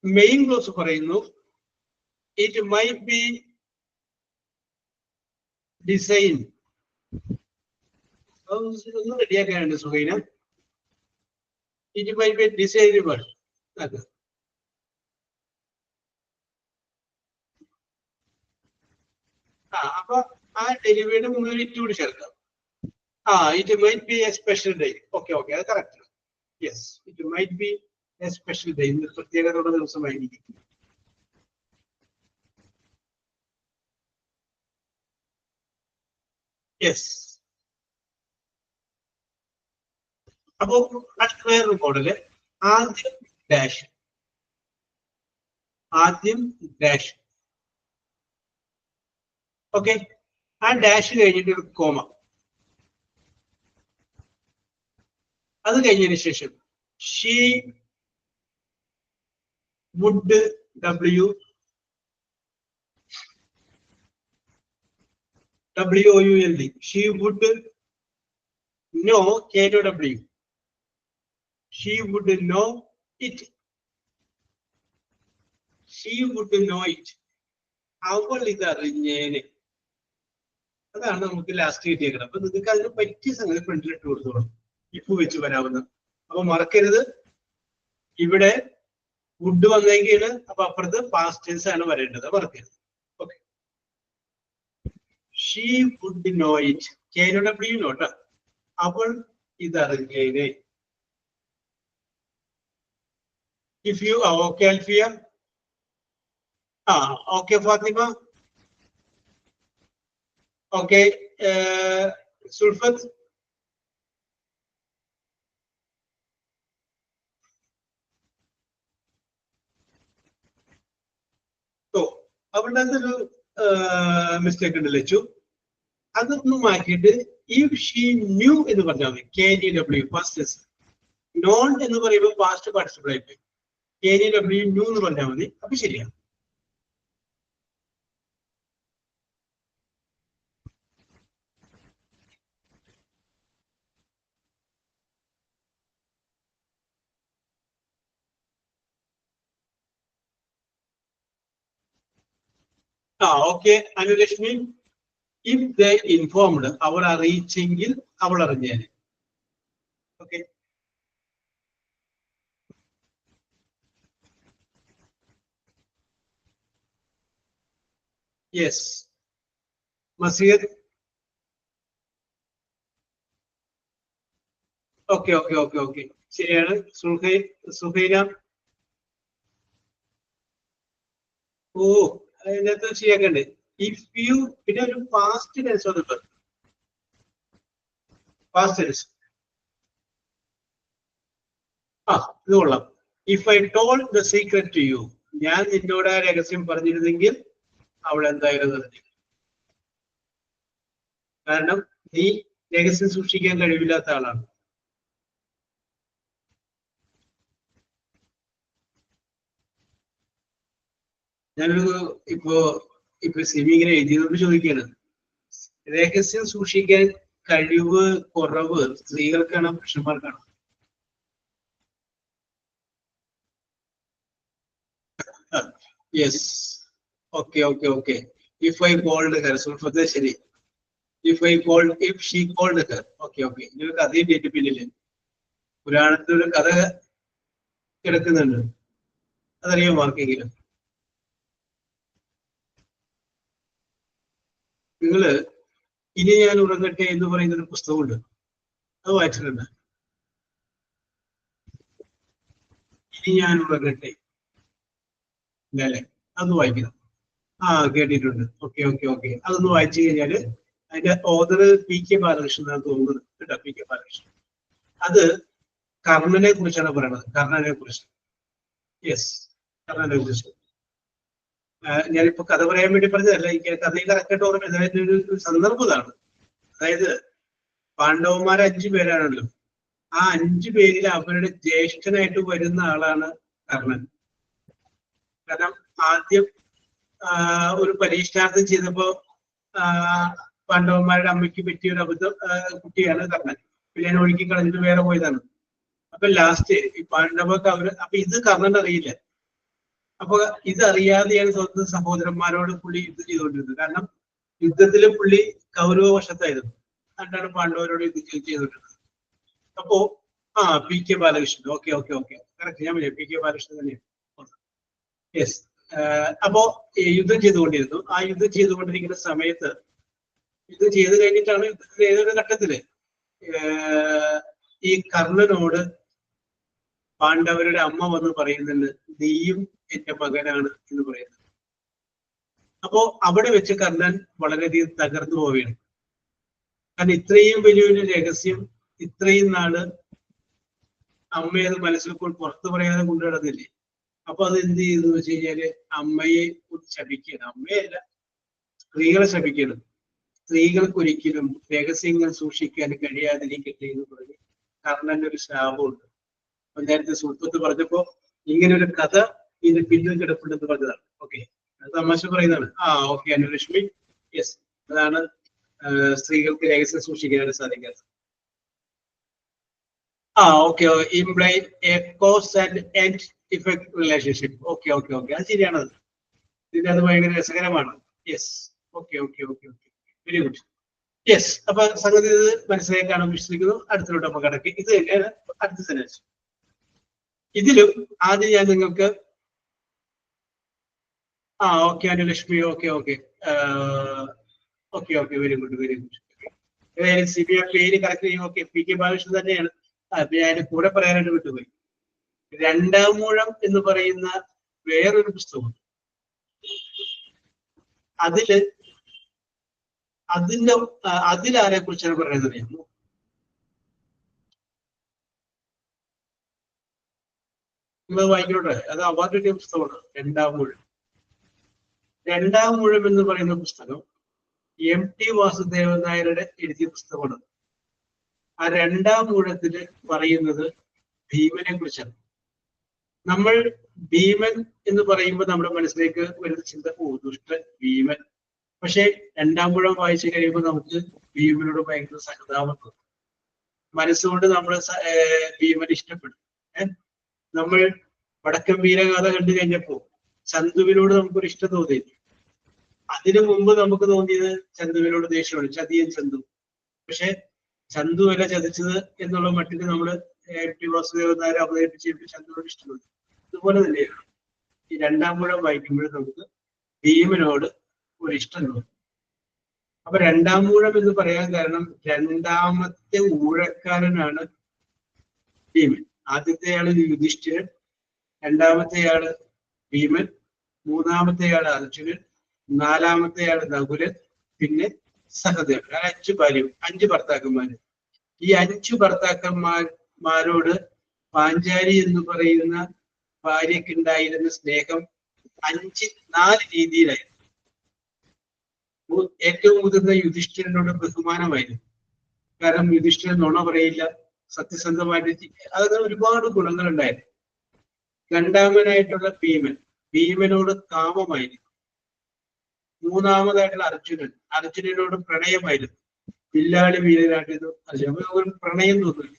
മെയിൻ ക്ലോസ് പറയുന്നു. It might be design. ഒന്ന് റെഡിയാക്കാനുണ്ട് Suhaina. It might be designable. അപ്പൊ ആ ഡെലിവറിയുടെ മുന്നിൽ ഇറ്റ് കൂടി ചേർക്കാം. It might be a special day. Okay okay അത് correct. Yes it might be a special day. ഇന്ന് പ്രത്യേകതയുള്ള ദിവസമായിരിക്കും. യെസ് അപ്പോ വേറൊരു മോഡല് ആദ്യം ഡാഷ് ഓക്കെ ആ ഡാഷ് കഴിഞ്ഞിട്ട് ഒരു കോമ. അത് കഴിഞ്ഞതിന് ശേഷം she would WOULD she would know KNOW she would know it അവൾ ഇത് അറിഞ്ഞേനെ. അതാണ് നമുക്ക് ലാസ്റ്റ് കിട്ടിയേക്കുന്നത്. അപ്പൊ നിങ്ങൾക്ക് അതിന് പറ്റിയ സംഗതി ഫ്രണ്ടിലിട്ട് കൊടുത്തോളാം. ഇഫ് വെച്ച് വരാവുന്ന. അപ്പൊ മറക്കരുത്, ഇവിടെ വുഡ് വന്നെങ്കിൽ അപ്പൊ അപ്പുറത്ത് പാസ്റ്റ് ടെൻസ് ആണ് വരേണ്ടത്, മറക്കരുത്. Okay, she would know it, KNOW not, അവൾ ഇതറിഞ്ഞേനെ. If you okay Alfiya, okay Fathima, okay Sulfath, അവളുടെ അതൊരു മിസ്റ്റേക്ക് ഉണ്ട് ലച്ചു, അതൊന്നും മാറ്റിയിട്ട് ഇഫ് ഷീ ന്യൂ എന്ന് പറഞ്ഞാൽ മതി. KNW പാസ്റ്റ്, നോൺ എന്ന് പറയുമ്പോൾ പാസ്റ്റ് പാർട്ടിസിപ്പിൾ ആയിട്ട് KNW ന്യൂ എന്ന് പറഞ്ഞാൽ മതി, അപ്പൊ ശരിയാണ്. Okay Anulakshmi, if they informed, അവർ അറിയിച്ചെങ്കിൽ അവൾ അറിഞ്ഞേനെ. Okay, yes Maseer, okay okay okay okay ശരിയാണ്. സുഹൈന, ഓ അതിനകത്ത് ശരിയാക്കണ്ടേ. ഇഫ് യു, പിന്നെ ഒരു പാസ്റ്റ് ടെൻസ് വന്നിട്ട്, പാസ്റ്റ് ടെൻസ്, ഇത് കൊള്ളാം. If I told the secret to you, ഞാൻ നിന്നോട് ആ രഹസ്യം പറഞ്ഞിരുന്നെങ്കിൽ അവൾ എന്തായാലും അറിഞ്ഞു. കാരണം നീ രഹസ്യം സൂക്ഷിക്കാൻ കഴിവില്ലാത്ത ആളാണ്. ഞാനൊരു ഇപ്പൊ സിമി ഇങ്ങനെ എഴുതിയതുകൊണ്ട് ചോദിക്കുകയാണ്, രഹസ്യം സൂക്ഷിക്കാൻ കഴിവ് കുറവ് സ്ത്രീകൾക്കാണോ പുരുഷന്മാർക്കാണോ? Yes, okay okay okay. If I called her, സുൽഫത്തെ ശരി. If she called her, okay okay. ഇതിനൊരു കഥയും കേട്ട് പിന്നില് പുരാണത്തിൽ ഒരു കഥ കിടക്കുന്നുണ്ട്, അതറിയാം ആർക്കെങ്കിലും? നിങ്ങള് ഇനി ഞാൻ ഉറങ്ങട്ടെ എന്ന് പറയുന്ന ഒരു പുസ്തകമുണ്ട്, അത് വായിച്ചിട്ടുണ്ട്? ഇനി ഞാൻ ഉറങ്ങട്ടെ, ഇല്ലല്ലേ? അതൊന്ന് വായിക്കണം. കേട്ടിട്ടുണ്ട്. ഓക്കെ ഓക്കെ ഓക്കെ, അതൊന്ന് വായിച്ചു കഴിഞ്ഞാല് അതിന്റെ ഓതർ PK ബാലകൃഷ്ണൻ തോന്നുന്നത് കേട്ടോ, PK ബാലകൃഷ്ണൻ. അത് കർണനെ കുറിച്ചാണ് പറയുന്നത്, കർണനെ കുറിച്ച്. യെസ്, കർണനെ കുറിച്ച്. ഞാനിപ്പോ കഥ പറയാൻ വേണ്ടി പറഞ്ഞതല്ല, എനിക്ക് കഥയിൽ കറക്റ്റായിട്ട് ഓർമ്മ. അതായത് ഒരു സന്ദർഭം ഇതാണ്. അതായത് പാണ്ഡവന്മാർ 5 പേരാണല്ലോ, ആ 5 പേരിൽ അവരുടെ ജ്യേഷ്ഠനായിട്ട് വരുന്ന ആളാണ് കർണൻ. കാരണം ആദ്യം ഒരു പരീക്ഷണാർത്ഥം ചെയ്തപ്പോ പാണ്ഡവന്മാരുടെ അമ്മയ്ക്ക് പറ്റിയ ഒരു അബദ്ധം, കുട്ടിയാണ് കർണൻ. പിന്നെ ഞാൻ ഒഴുക്കി കളഞ്ഞിട്ട് വേറെ പോയതാണ്. അപ്പൊ ലാസ്റ്റ് ഈ പാണ്ഡവർക്ക് അപ്പൊ ഇത് കർണൻ അറിയില്ല. അപ്പൊ ഇതറിയാതെയാണ് സ്വന്തം സഹോദരന്മാരോട് പുള്ളി യുദ്ധം ചെയ്തുകൊണ്ടിരുന്നത്. കാരണം യുദ്ധത്തില് പുള്ളി കൗരവ വശത്തായിരുന്നു, അതുകൊണ്ടാണ് പാണ്ഡവരോട് യുദ്ധം ചെയ്തുകൊണ്ടിരുന്നത്. അപ്പോ PK Balakrishnan, okay okay okay correct, ഞാൻ പറയാം PK ബാലകൃഷ്ണൻ തന്നെയാണ്. യെസ്. അപ്പോ യുദ്ധം ചെയ്തുകൊണ്ടിരുന്നു. ആ യുദ്ധം ചെയ്തുകൊണ്ടിരിക്കുന്ന സമയത്ത്, യുദ്ധം ചെയ്ത് കഴിഞ്ഞിട്ടാണ് യുദ്ധത്തിൽ ഏതൊരു ഘട്ടത്തില് ഈ കർണനോട് പാണ്ഡവരുടെ അമ്മ വന്ന് പറയുന്നുണ്ട്, നീയും എന്റെ മകനാണ് എന്ന് പറയുന്നത്. അപ്പോ അവിടെ വെച്ച് കർണൻ വളരെയധികം തകർന്നു പോവുകയാണ്. കാരണം ഇത്രയും വലിയൊരു രഹസ്യം ഇത്രയും നാള് അമ്മയത് മനസ്സിൽ പുറത്തു പറയാതെ കൊണ്ടു നടന്നില്ലേ. അപ്പൊ അത് എന്ത് ചെയ്തു വെച്ച് കഴിഞ്ഞാല് അമ്മയെ ശപിക്കണം. അമ്മയല്ല, സ്ത്രീകളെ ശപിക്കണം. സ്ത്രീകൾക്കൊരിക്കലും രഹസ്യങ്ങൾ സൂക്ഷിക്കാൻ കഴിയാതിരിക്കട്ടെ എന്ന് പറഞ്ഞ് കർണന്റെ ഒരു ശാപമുണ്ട്. അപ്പൊ നേരത്തെ സുൽഫത്ത് പറഞ്ഞപ്പോ ഇങ്ങനെ ഒരു കഥ ഇതിന് പിന്നിൽ കിടപ്പുണ്ടെന്ന് പറഞ്ഞതാണ്. ഓക്കെ, അത് തമാശ പറയുന്നതാണ്. ഓക്കെ അനുലക്ഷ്മി, യെസ്, അതാണ് സ്ത്രീകൾക്ക് രഹസ്യം സൂക്ഷിക്കാനായിട്ട് സാധിക്കാത്തത്. Okay, imply A cause and end effect relationship. Okay okay okay, അത് ശരിയാണത്. ഇതിന്റെ അത് ഭയങ്കര രസകരമാണ്. Yes, okay okay okay okay, very good. Yes. അപ്പൊ സംഗതി ഇത് മനസ്സിലാക്കാണ് വിശ്വസിക്കുന്നു. അടുത്തിലോട്ട് നമുക്ക് കടക്കി. ഇത് തന്നെയാണ് അടുത്ത സെന്റൻസ്. ഇതിലും ആദ്യം ഞാൻ നിങ്ങൾക്ക് okay Anulakshmi, okay okay okay okay, very good very good. CBI പേര് കറക്റ്റ് ചെയ്യും. ഓക്കെ, പി കെ ബാലകൃഷ്ണൻ തന്നെയാണ്. ഞാൻ കൂടെ പറയാനായിട്ട് വിട്ടുപോയി. രണ്ടാം മൂഴം എന്ന് പറയുന്ന വേറൊരു പുസ്തകമുണ്ട്. അതിലാരെ കുറിച്ചാണ് പറയുന്നത് അറിയാമോ? നിങ്ങൾ വായിക്കോട്ടെ. അത് അവാർഡ് കിട്ടിയ പുസ്തകമാണ് രണ്ടാം മൂഴം. രണ്ടാം മൂഴം എന്ന് പറയുന്ന പുസ്തകം MT വാസുദേവൻ നായരുടെ എഴുതിയ പുസ്തകമാണ്. ആ രണ്ടാം മൂഴത്തില് പറയുന്നത് ഭീമനെ കുറിച്ചാണ്. നമ്മൾ ഭീമൻ എന്ന് പറയുമ്പോൾ നമ്മുടെ മനസ്സിലേക്ക് വരുന്ന ചിന്ത, ദുഷ്ടൻ ഭീമൻ. പക്ഷെ രണ്ടാം മൂഴം വായിച്ചു കഴിയുമ്പോൾ നമുക്ക് ഭീമനോട് ഭയങ്കര സഹതാപം തോന്നും. മനസ്സുകൊണ്ട് നമ്മൾ ഭീമനെ ഇഷ്ടപ്പെടും. നമ്മൾ വടക്കൻ വീരഗാഥ കണ്ടു കഴിഞ്ഞപ്പോ ചന്തുവിനോട് നമുക്കൊരു ഇഷ്ടം തോന്നിയിരുന്നു. അതിനു മുമ്പ് നമുക്ക് തോന്നിയത് ചന്തുവിനോട് ദേഷ്യമാണ്, ചതിയൻ ചന്തു. പക്ഷെ ചന്തു അല്ല ചതിച്ചത് എന്നുള്ള മട്ടിന് നമ്മള് MT വാസുദേവൻ നായർ അവതരിപ്പിച്ചിട്ട് ചന്തുവിനോട് ഇഷ്ടപ്പെടും. അതുപോലെ തന്നെയാണ് ഈ രണ്ടാം മൂഴം വായിക്കുമ്പോഴും നമുക്ക് ഭീമനോട് ഒരു ഇഷ്ടം തോന്നും. അപ്പൊ രണ്ടാം മൂഴം എന്ന് പറയാൻ കാരണം രണ്ടാമത്തെ ഊഴക്കാരനാണ് ഭീമൻ. ആദ്യത്തെയാള് യുധിഷ്ഠിരൻ, രണ്ടാമത്തെയാള് ഭീമൻ, മൂന്നാമത്തെയാള് അർജുനൻ, നാലാമത്തെയാള് നകുലൻ, പിന്നെ സഹദേവൻ. 5 ഭർത്താക്കന്മാര്. ഈ 5 ഭർത്താക്കന്മാരോട് പാഞ്ചാലി എന്ന് പറയുന്ന ഭാര്യക്കുണ്ടായിരുന്ന സ്നേഹം 4 രീതിയിലായിരുന്നു. ഏറ്റവും മുതിർന്ന യുധിഷ്ഠിരനോട് ബഹുമാനമായിരുന്നു. കാരണം യുധിഷ്ഠിരൻ നുണ പറയില്ല, സത്യസന്ധമായിട്ട്, അതൊക്കെ ഒരുപാട് ഗുണങ്ങളുണ്ടായിരുന്നു. രണ്ടാമനായിട്ടുള്ള ഭീമനോട് കാമമായിരുന്നു. മൂന്നാമതായിട്ടുള്ള അർജുനനോട് പ്രണയമായിരുന്നു. വില്ലാളി വീരനാട്ടിരുന്നു അർജുനൻ. ഒരു പ്രണയം തോന്നില്ല.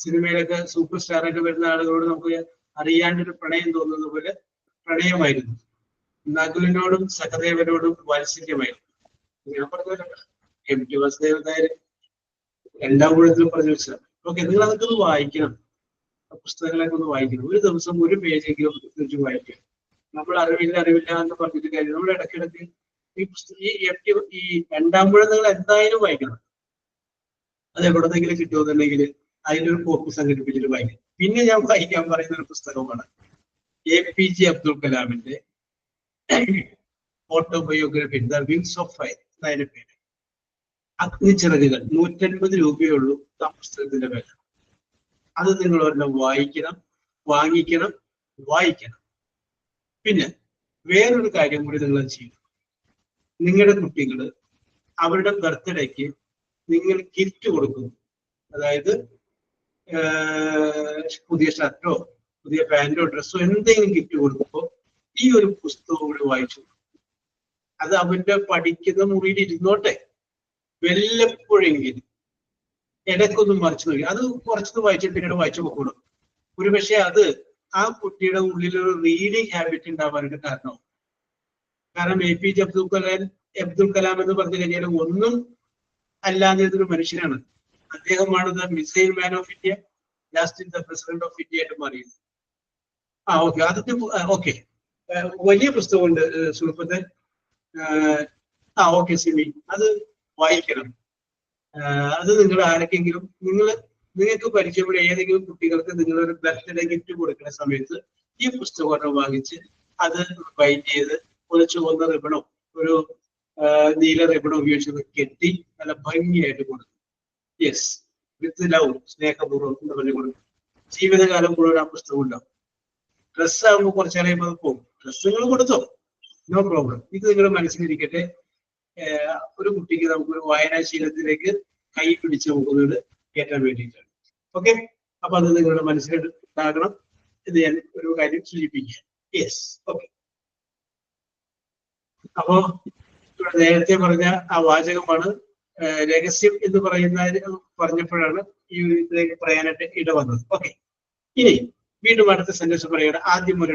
സിനിമയിലൊക്കെ സൂപ്പർ സ്റ്റാർ ആയിട്ട് വരുന്ന ആളുകളോട് നമുക്ക് അറിയാണ്ടൊരു പ്രണയം തോന്നുന്ന പോലെ പ്രണയമായിരുന്നു. നകുലനോടും സഹദേവനോടും വാത്സല്യമായിരുന്നു. ഞാൻ പറഞ്ഞ MT വാസുദേവൻ നായർ രണ്ടാം മൂഴത്തിൽ പറഞ്ഞു വെച്ചതാണ്. ഓക്കെ, നിങ്ങൾ അതൊക്കെ ഒന്ന് വായിക്കണം. പുസ്തകങ്ങളൊക്കെ ഒന്ന് വായിക്കണം. ഒരു ദിവസം ഒരു പേജെങ്കിലും തിരിച്ച് വായിക്കണം. നമ്മൾ അറിവില്ല എന്ന് പറഞ്ഞിട്ട് കാര്യം. നമ്മൾ ഇടയ്ക്കിടയ്ക്ക് ഈ രണ്ടാം മൂഴം നിങ്ങൾ എന്തായാലും വായിക്കണം. അത് എവിടെന്നെങ്കിലും കിട്ടുമെന്നുണ്ടെങ്കിൽ അതിൻ്റെ ഒരു കോപ്പി സംഘടിപ്പിച്ചിട്ട് വായിക്കണം. പിന്നെ ഞാൻ വായിക്കാൻ പറയുന്ന ഒരു പുസ്തകമാണ് APJ അബ്ദുൽ കലാമിന്റെ autobiography, the wings of fire എന്നതിന്റെ പേര്. അഗ്നിച്ചിറകുകൾ. 150 രൂപയുള്ളൂ ആ പുസ്തകത്തിന്റെ വില. അത് നിങ്ങൾ ഒരെണ്ണം വായിക്കണം, വാങ്ങിക്കണം, വായിക്കണം. പിന്നെ വേറൊരു കാര്യം കൂടി നിങ്ങൾ ചെയ്യണം. നിങ്ങളുടെ കുട്ടികള് അവരുടെ ബർത്ത്ഡേക്ക് നിങ്ങൾ ഗിഫ്റ്റ് കൊടുക്കുന്നു. അതായത് പുതിയ ഷർട്ടോ പുതിയ പാന്റോ ഡ്രസ്സോ എന്തെങ്കിലും ഗിഫ്റ്റ് കൊടുക്കുമ്പോൾ ഈ ഒരു പുസ്തകം കൂടി വായിച്ചു. അത് അവന്റെ പഠിക്കുന്ന മുറിയിൽ ഇരുന്നോട്ടെ. വല്ലപ്പോഴെങ്കിലും ഇടയ്ക്കൊന്നും മറിച്ചു നോക്കി അത് കുറച്ചൊന്ന് വായിച്ചിട്ട് പിന്നീട് വായിച്ചു പോകണം. ഒരുപക്ഷെ അത് ആ കുട്ടിയുടെ ഉള്ളിലൊരു റീഡിങ് ഹാബിറ്റ് ഉണ്ടാവാനായിട്ട് കാരണമാവും. കാരണം APJ അബ്ദുൽ കലാം എന്ന് പറഞ്ഞു കഴിഞ്ഞാൽ ഒന്നും അല്ലാതൊരു മനുഷ്യനാണ്. അദ്ദേഹമാണ് the missile man of India, last the president of India ആയിട്ട് മാറിയത്. ഓക്കെ, ആദ്യത്തെ ഓക്കെ വലിയ പുസ്തകമുണ്ട് സുഹൃത്തെ. ഓക്കെ സിമി, അത് വായിക്കണം. അത് നിങ്ങൾ ആരൊക്കെങ്കിലും നിങ്ങൾക്ക് പരിചയമുള്ള ഏതെങ്കിലും കുട്ടികൾക്ക് നിങ്ങളൊരു ബർത്ത്ഡേ ഗിഫ്റ്റ് കൊടുക്കുന്ന സമയത്ത് ഈ പുസ്തകം വാങ്ങിച്ച് അത് ബൈൻഡ് ചെയ്ത് ഒരു ചുവന്ന റിബണോ ഒരു നീല റിബണോ ഉപയോഗിച്ച് കെട്ടി നല്ല ഭംഗിയായിട്ട് കൊടുക്കും. യെസ്, വിത്ത് ലവ്, സ്നേഹപൂർവ്വം എന്ന് പറഞ്ഞു കൊടുക്കും. ജീവിതകാലം മുഴുവൻ ആ പുസ്തകം ഉണ്ടാവും. ഡ്രസ്സ് ആകുമ്പോൾ കുറച്ചറിയുമ്പോൾ അത് പോകും. ഡ്രസ്സുകൾ കൊടുത്തോ, നോ പ്രോബ്ലം. ഇത് നിങ്ങളുടെ മനസ്സിലിരിക്കട്ടെ. ഒരു കുട്ടിക്ക് നമുക്കൊരു വായനാശീലത്തിലേക്ക് കൈ പിടിച്ച് നോക്കുന്നത് കയറ്റാൻ വേണ്ടിയിട്ടാണ്. ഓക്കെ, അപ്പൊ അത് നിങ്ങളുടെ മനസ്സിലുണ്ടാകണം. ഇത് ഞാൻ ഒരു കാര്യം സൂചിപ്പിക്കുക. Yes, okay. അപ്പോ ഇവിടെ നേരത്തെ പറഞ്ഞ ആ വാചകമാണ് രഹസ്യം എന്ന് പറഞ്ഞപ്പോഴാണ് ഈ ഇതിലേക്ക് പറയാനായിട്ട് ഇടവന്നത്. ഓക്കെ, ഇനി വീണ്ടും അടുത്ത സെന്റൻസ് പറയുകയാണ്. ആദ്യം ഒരു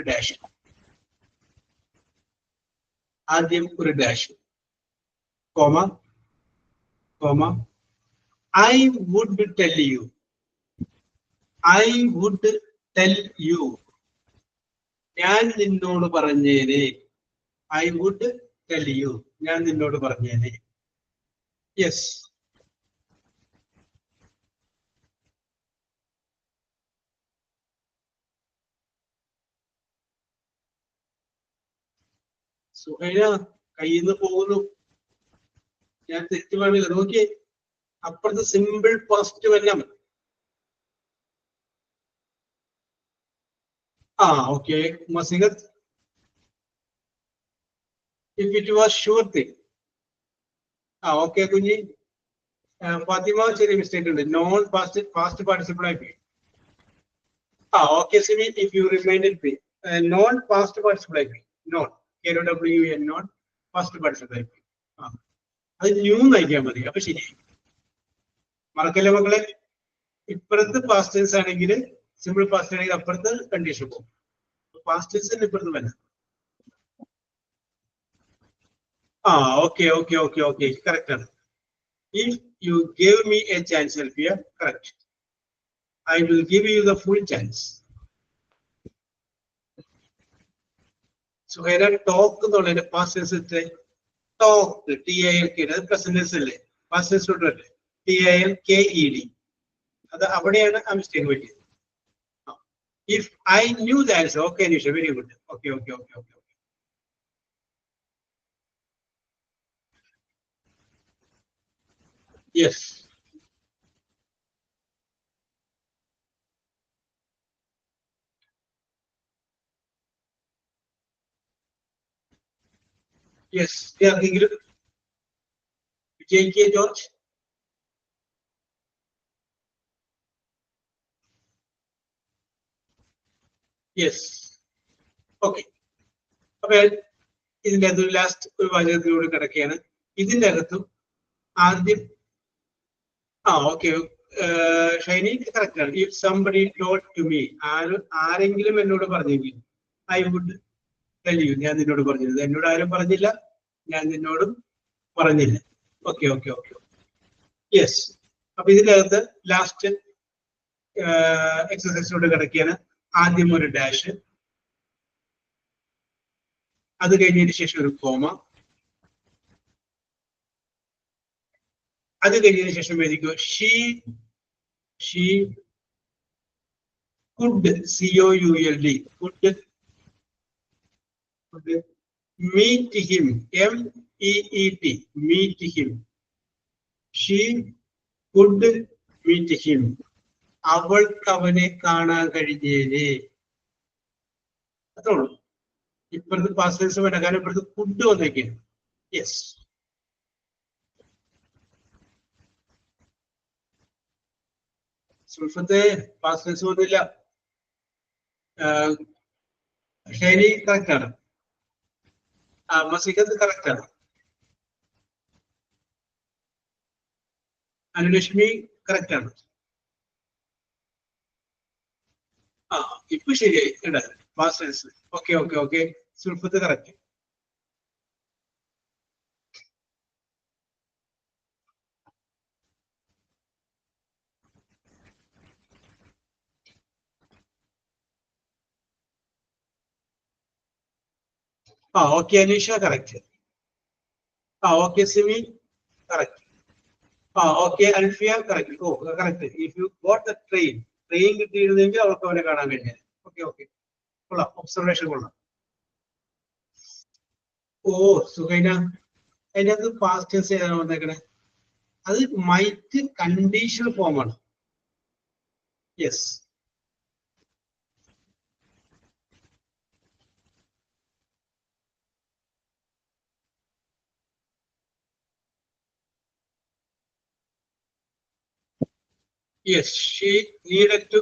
dash, comma, comma. I would tell you. I would tell you. ഞാൻ നിന്നോട് പറഞ്ഞേനെ. I would tell you. ഞാൻ നിന്നോട് പറഞ്ഞേനെ. Yes. സുഹൈല കയ്യിൽ നിന്ന് പോകുന്നു. ഞാൻ തെറ്റ് പാടില്ല. നോക്കിയേ, അപ്പുറത്ത് സിമ്പിൾ പോസിറ്റീവ് എല്ലാം. Okay. Masigat, if it was sure thing. Okay, Kunji. Fatima, cherry mistake. Non past participle. Okay, Simi, if you reminded me. Non past participle. Non. KWN non past participle. അത് new നയിക്കാൻ മതി. അപ്പൊ ശരി, മറക്കല്ലേ മക്കളെ. ഇപ്പുറത്ത് past tense ആണെങ്കിൽ, simple past ആണെങ്കിൽ അപ്പുറത്ത് കണ്ടീഷൻ പോകും. പാസ്റ്റ് ടെൻസിന് ഇപ്പുറത്ത് വരാം. Okay. Correct ആണ്. If you gave me a chance, Alfia, correct. I will give you the full chance. So here talk എന്നുള്ളതിന്റെ പാസ്റ്റ് ടെൻസ് talk, TILK, അത് പ്രസന്റ് ടെൻസ് അല്ലേ, പാസ്റ്റ് ടെൻസ് തൊട്ടല്ലേ, TILKED. അത് അവിടെയാണ് ആ മിസ്റ്റേക്ക് പറ്റിയത്. If I knew the answer, okay, Nisha, very good. Okay. Yes. Yes. Yeah, JK George. Yes. Okay. അപ്പൊ ഇതിന്റെ അകത്ത് ലാസ്റ്റ് ഒരു വാചകത്തിലൂടെ കിടക്കുകയാണ്. ഇതിന്റെ അകത്തും ആദ്യം ഓക്കെ, ഷൈനി കറക്റ്റ് ആണ്. If somebody told to me, ആരെങ്കിലും എന്നോട് പറഞ്ഞെങ്കിൽ, ഐ വുഡ് ടെൽ യു, ഞാൻ നിന്നോട് പറഞ്ഞിരുന്നത്. എന്നോട് ആരും പറഞ്ഞില്ല, ഞാൻ നിന്നോടും പറഞ്ഞില്ല. ഓക്കെ. യെസ്. അപ്പൊ ഇതിന്റെ അകത്ത് ലാസ്റ്റ് എക്സസൈസിലൂടെ കിടക്കുകയാണ്. ആദ്യം ഒരു ഡാഷ്, അത് കഴിഞ്ഞതിന് ശേഷം ഒരു കോമ, അത് കഴിഞ്ഞതിന് ശേഷം എഴുതിക്കോ she could, COULD, could meet him, MEET, meet him. She could meet him. അവൾക്ക് അവനെ കാണാൻ കഴിഞ്ഞേനെ. അത്രേ ഉള്ളൂ. ഇപ്പുറത്ത് പാസ്റ്റ് ടെൻസ് വേണ്ട, കാരണം ഇപ്പുറത്ത് കുഡ് വന്നേക്കാണ്. യെസ്. സുൽഫത്തെ പാസ്റ്റ് ടെൻസ് വന്നില്ല. ഷൈനി കറക്റ്റ് ആണ്. മസിക്കത്ത് കറക്റ്റ് ആണ്. അനുലക്ഷ്മി കറക്റ്റ് ആണ്. ഇപ്പൊ ശരിയായി കേട്ടാ past tense. Okay. Sulfath correct. Okay Aneesha correct. Okay Simi correct. Okay Alfiya correct. Correct. If you got the train കിട്ടിയിരുന്നെങ്കിൽ അവർക്ക് അവനെ കാണാൻ കഴിഞ്ഞാൽ. ഓക്കെ കൊള്ളാം, ഒബ്സർവേഷൻ കൊള്ളാം. സുഖൈന, അതിന്റെ അത് പാസ്റ്റ് ടെൻസ് ഏതാണ് വന്നേക്കണേ? അത് മൈറ്റ് കണ്ടീഷണൽ ഫോം ആണ്. Yes. Yes, she needed to.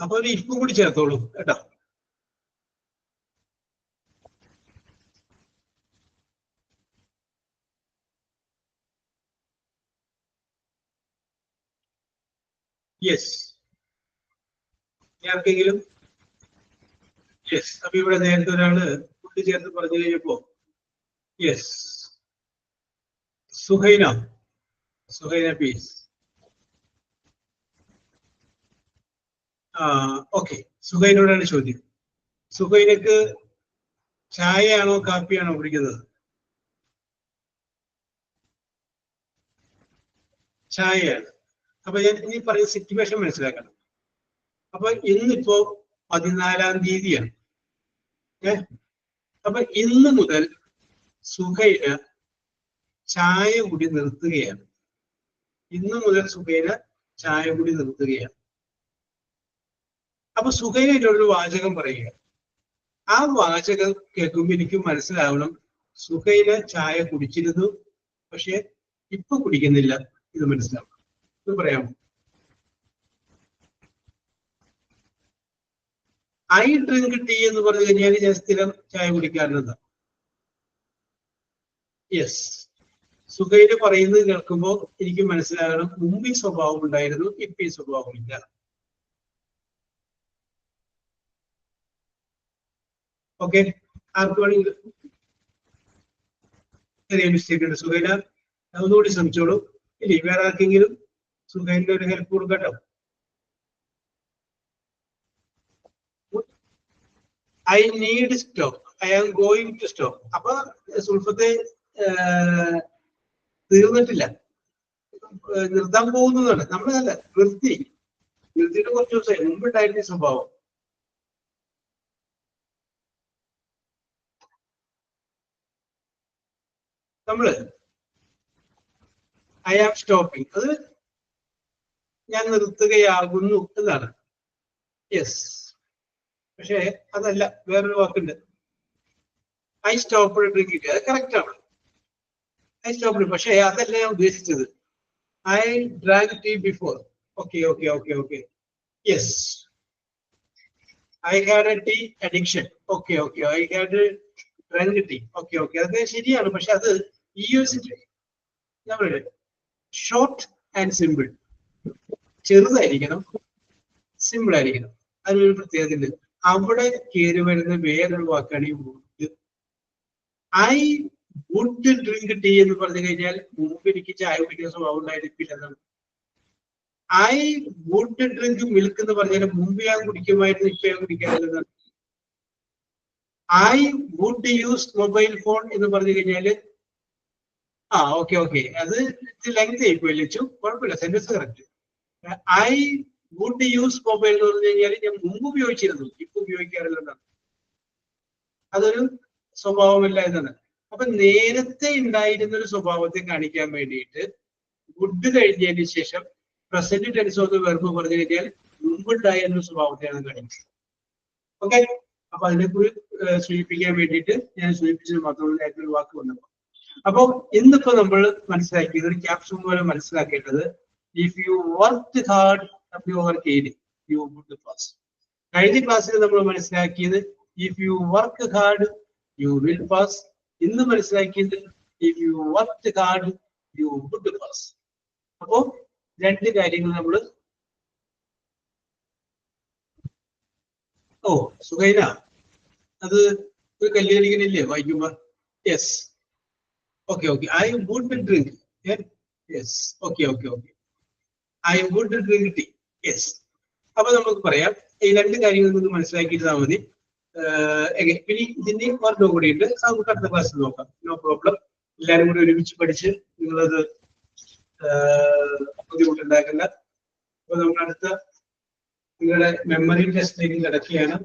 അപ്പൊ ഒരു ഇഫ് കൂടി ചേർത്തോളൂ കേട്ടോ. യെസ്. ആർക്കെങ്കിലും? യെസ്. അപ്പൊ ഇവിടെ നേരത്തെ ഒരാള് കുട്ടി ചേർത്ത് പറഞ്ഞു കഴിഞ്ഞപ്പോ yes, Suhaina. Suhaina please. Okay, സുഹൈനോടാണ് ചോദ്യം. സുഹൈനക്ക് ചായയാണോ കാപ്പിയാണോ കുടിക്കുന്നത്? ചായയാണ്. അപ്പൊ ഞാൻ ഇനി പറയുന്ന സിറ്റുവേഷൻ മനസ്സിലാക്കണം. അപ്പൊ ഇന്നിപ്പോ 14-ാം തീയതിയാണ്. അപ്പൊ ഇന്ന് മുതൽ സുഹൈന ചായ കുടി നിർത്തുകയാണ്. ഇന്ന് മുതൽ സുഹൈന ചായ കുടി നിർത്തുകയാണ്. അപ്പൊ സുഹൈന എന്നോടൊരു വാചകം പറയുക. ആ വാചകം കേൾക്കുമ്പോൾ എനിക്ക് മനസ്സിലാവണം സുഹൈന ചായ കുടിച്ചിരുന്നു, പക്ഷെ ഇപ്പൊ കുടിക്കുന്നില്ല. ഇത് മനസ്സിലാവണം. ഇത് പറയാമോ? ഐ ഡ്രിങ്ക് ടീ എന്ന് പറഞ്ഞു കഴിഞ്ഞാൽ ഞാൻ സ്ഥിരം ചായ കുടിക്കാറുണ്ട്. യെസ്, സുഹൈന പറയുന്നത് കേൾക്കുമ്പോൾ എനിക്ക് മനസ്സിലാകണം മുമ്പ് ഈ സ്വഭാവം ഉണ്ടായിരുന്നു, ഇപ്പൊ ഈ സ്വഭാവം ഇല്ല. ഓക്കെ, ആർക്ക് വേണമെങ്കിൽ ചെറിയ മിസ്റ്റേക്ക് ഉണ്ട്. സുഹൈന ഒന്നുകൂടി ശ്രമിച്ചോളൂ. ഇനി വേറെ ആർക്കെങ്കിലും സുഹൈലിന്റെ ഒരു ഹെൽപ്പ് കൊടുക്കട്ടോ. I need stop, I am going to stop. അപ്പൊ സുൽഫത്തെ തീർന്നിട്ടില്ല, നിർത്താൻ പോകുന്നതാണ്. നമ്മളല്ല, നിർത്തിയിട്ട് കുറച്ച് ദിവസമായി. മുമ്പുണ്ടായിരുന്ന സ്വഭാവം. നമ്മള് ഐ ആം സ്റ്റോപ്പിംഗ്, അത് ഞാൻ നിർത്തുകയാകുന്നു എന്നാണ്. യെസ്, പക്ഷെ അതല്ല, വേറൊരു വാക്കുണ്ട്. I stop drinking. അത് കറക്റ്റ് ആണ്. ഐ സ്റ്റോപ്പ്, പക്ഷെ അതല്ല ഞാൻ ഉദ്ദേശിച്ചത്. I drank tea before. Okay. Yes, I had a tea addiction. Okay, I had drank tea. Okay, അതൊക്കെ ശരിയാണ്. പക്ഷെ അത് ഈ ഒരു ഞാൻ പറയുന്നത് ഷോർട്ട് ആൻഡ് സിമ്പിൾ. ചെറുതായിരിക്കണം, സിമ്പിൾ ആയിരിക്കണം. അതിനൊരു പ്രത്യേകത ഉണ്ട്. അവിടെ കയറി വരുന്ന വേറൊരു വാക്കാണ് ഈ would. I would drink tea എന്ന് പറഞ്ഞു കഴിഞ്ഞാൽ മുമ്പ് എനിക്ക് ചായ കുടിക്കുന്ന സ്വഭാവം ഉണ്ടായിരിക്കില്ല എന്നാണ്. ഐ വുഡ് ഡ്രിങ്ക് മിൽക്ക് എന്ന് പറഞ്ഞാൽ മുമ്പ് ഞാൻ കുടിക്കുമായിരുന്നു, ഇപ്പൊ ഞാൻ കുടിക്കാറില്ലെന്നാണ്. I would use mobile phone എന്ന് പറഞ്ഞു കഴിഞ്ഞാല് ഓക്കെ, അത് ലെങ്ത് ആയിപ്പോയി ലച്ചു. കുഴപ്പമില്ല, sentence correct. I would use mobile എന്ന് പറഞ്ഞു കഴിഞ്ഞാൽ ഞാൻ മുമ്പ് ഉപയോഗിച്ചിരുന്നു, ഇപ്പൊ ഉപയോഗിക്കാറില്ലെന്നാണ്. അതൊരു സ്വഭാവമല്ല എന്നാണ്. അപ്പൊ നേരത്തെ ഉണ്ടായിരുന്ന ഒരു സ്വഭാവത്തെ കാണിക്കാൻ വേണ്ടിയിട്ട് വുഡ് കഴിഞ്ഞതിന് ശേഷം present tense of the verb പറഞ്ഞു കഴിഞ്ഞാൽ മുമ്പുണ്ടായിരുന്ന സ്വഭാവത്തെയാണ് കാണിക്കുന്നത്. ഓക്കെ, അപ്പൊ അതിനെക്കുറിച്ച് സൂചിപ്പിക്കാൻ വേണ്ടിയിട്ട് ഞാൻ സൂചിപ്പിച്ചത് മാത്രമല്ല ഒരു വാക്ക് വന്നപ്പോൾ. അപ്പൊ ഇന്നിപ്പോ നമ്മൾ മനസ്സിലാക്കിയത്, ഒരു ക്യാപ്ഷൻ പോലെ മനസ്സിലാക്കേണ്ടത്, if you work hard you are gaining, you would pass. കഴിഞ്ഞ ക്ലാസ്സിൽ നമ്മൾ മനസ്സിലാക്കിയത് if you work hard you will pass. ഇന്ന് മനസ്സിലാക്കിയത് if you work hard you would pass. അപ്പോ രണ്ട് കാര്യങ്ങൾ നമ്മൾ സുഖൈന അത് ഒരു കല്യാണിക്കണില്ലേ വായിക്കുമ്പോ? Yes, okay, I would drink. Yes, okay, I would drink tea. Yes. അപ്പൊ നമുക്ക് പറയാം, ഈ രണ്ട് കാര്യങ്ങൾ നിന്ന് മനസ്സിലാക്കിയിരുന്നാൽ മതി. പിന്നെ ഇതിന്റെ ഒരെണ്ണം കൂടി ഉണ്ട്, നമുക്ക് അടുത്ത ക്ലാസ്സിൽ നോക്കാം. No problem. എല്ലാവരും കൂടി ഒരുമിച്ച് പഠിച്ച് നിങ്ങളത് ബുദ്ധിമുട്ടുണ്ടാക്കണ്ട. അപ്പൊ നമുക്ക് അടുത്ത നിങ്ങളുടെ മെമ്മറി ടെസ്റ്റിലേക്ക് കിടക്കുകയാണ്.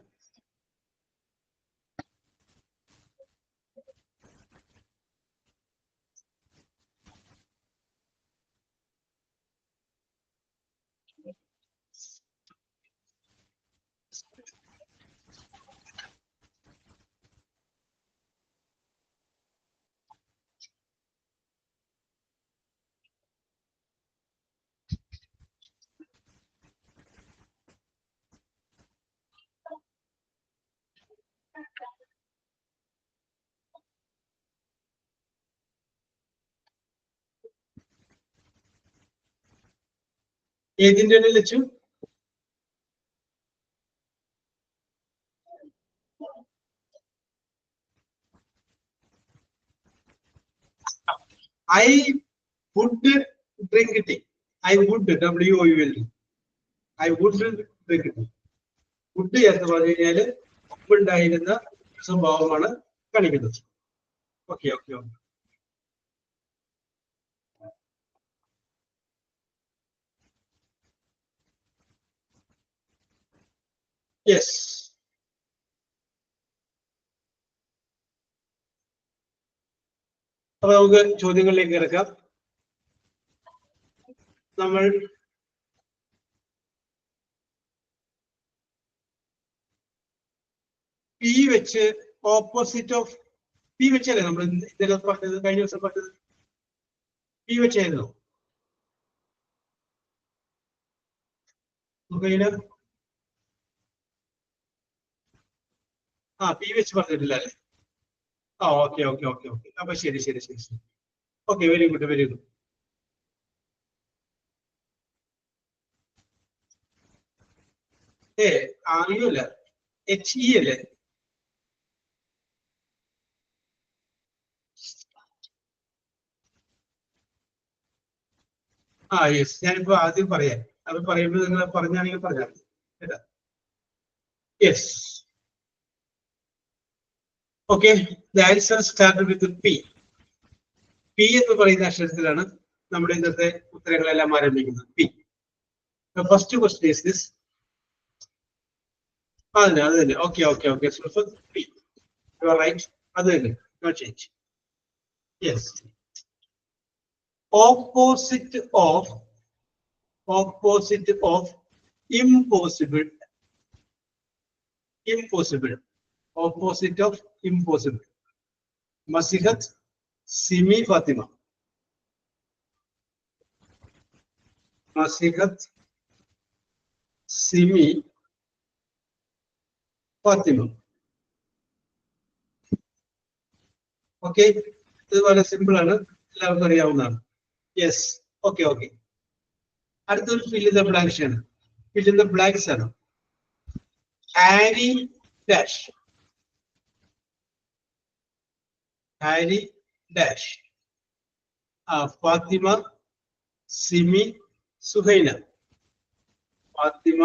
ഏതിന്റെ Lachu? I would drink tea. I would, WOULD. I would drink tea. Would എന്ന് പറഞ്ഞു കഴിഞ്ഞാൽ മുമ്പുണ്ടായിരുന്ന സ്വഭാവമാണ് കാണിക്കുന്നത്. Okay okay okay. യെസ്. അപ്പൊ നമുക്ക് ചോദ്യങ്ങളിലേക്ക് കിടക്കാം. നമ്മൾ പി വെച്ച് ഓപ്പോസിറ്റ് ഓഫ് പി വെച്ചല്ലേ നമ്മൾ ഇന്നലെ പറഞ്ഞത്, കഴിഞ്ഞ ദിവസം പറഞ്ഞത് പി വെച്ചായിരുന്നു. ആ പി വെച്ച് പറഞ്ഞിട്ടില്ല അല്ലേ? ആ ഓക്കെ ഓക്കെ ഓക്കെ ഓക്കെ. അപ്പൊ ശരി ശരി ശരി ശരി. Okay, very good very good. അറിയൂല, HE അല്ലേ? ആ യെസ്, ഞാനിപ്പോ ആദ്യം പറയാം. അത് പറയുമ്പോൾ നിങ്ങൾ പറഞ്ഞാണെങ്കിൽ പറഞ്ഞാൽ കേട്ടാ. Yes. Okay, the answer started with P. P എന്ന് പറയുന്ന അക്ഷരത്തിലാണ് നമ്മുടെ ഇന്നത്തെ ഉത്തരങ്ങളെല്ലാം ആരംഭിക്കുന്നത്. P. First question is this. അത് തന്നെ. Okay okay okay. P, you are right. അത് തന്നെ, no change. Yes. Opposite of impossible. Impossible. Opposite of impossible. Masihat, Simi, Fatima. Masihat, Simi, Fatima. Okay, this is very simple. എല്ലാവർക്കും അറിയാവുന്നതാണ്. Yes. Okay okay. അടുത്തൊരു fill in the blanks ആണ്. Fill in the blanks ആണ്. Harry dash. Harry dash. Fatima, Simi, Suhaina. Fatima,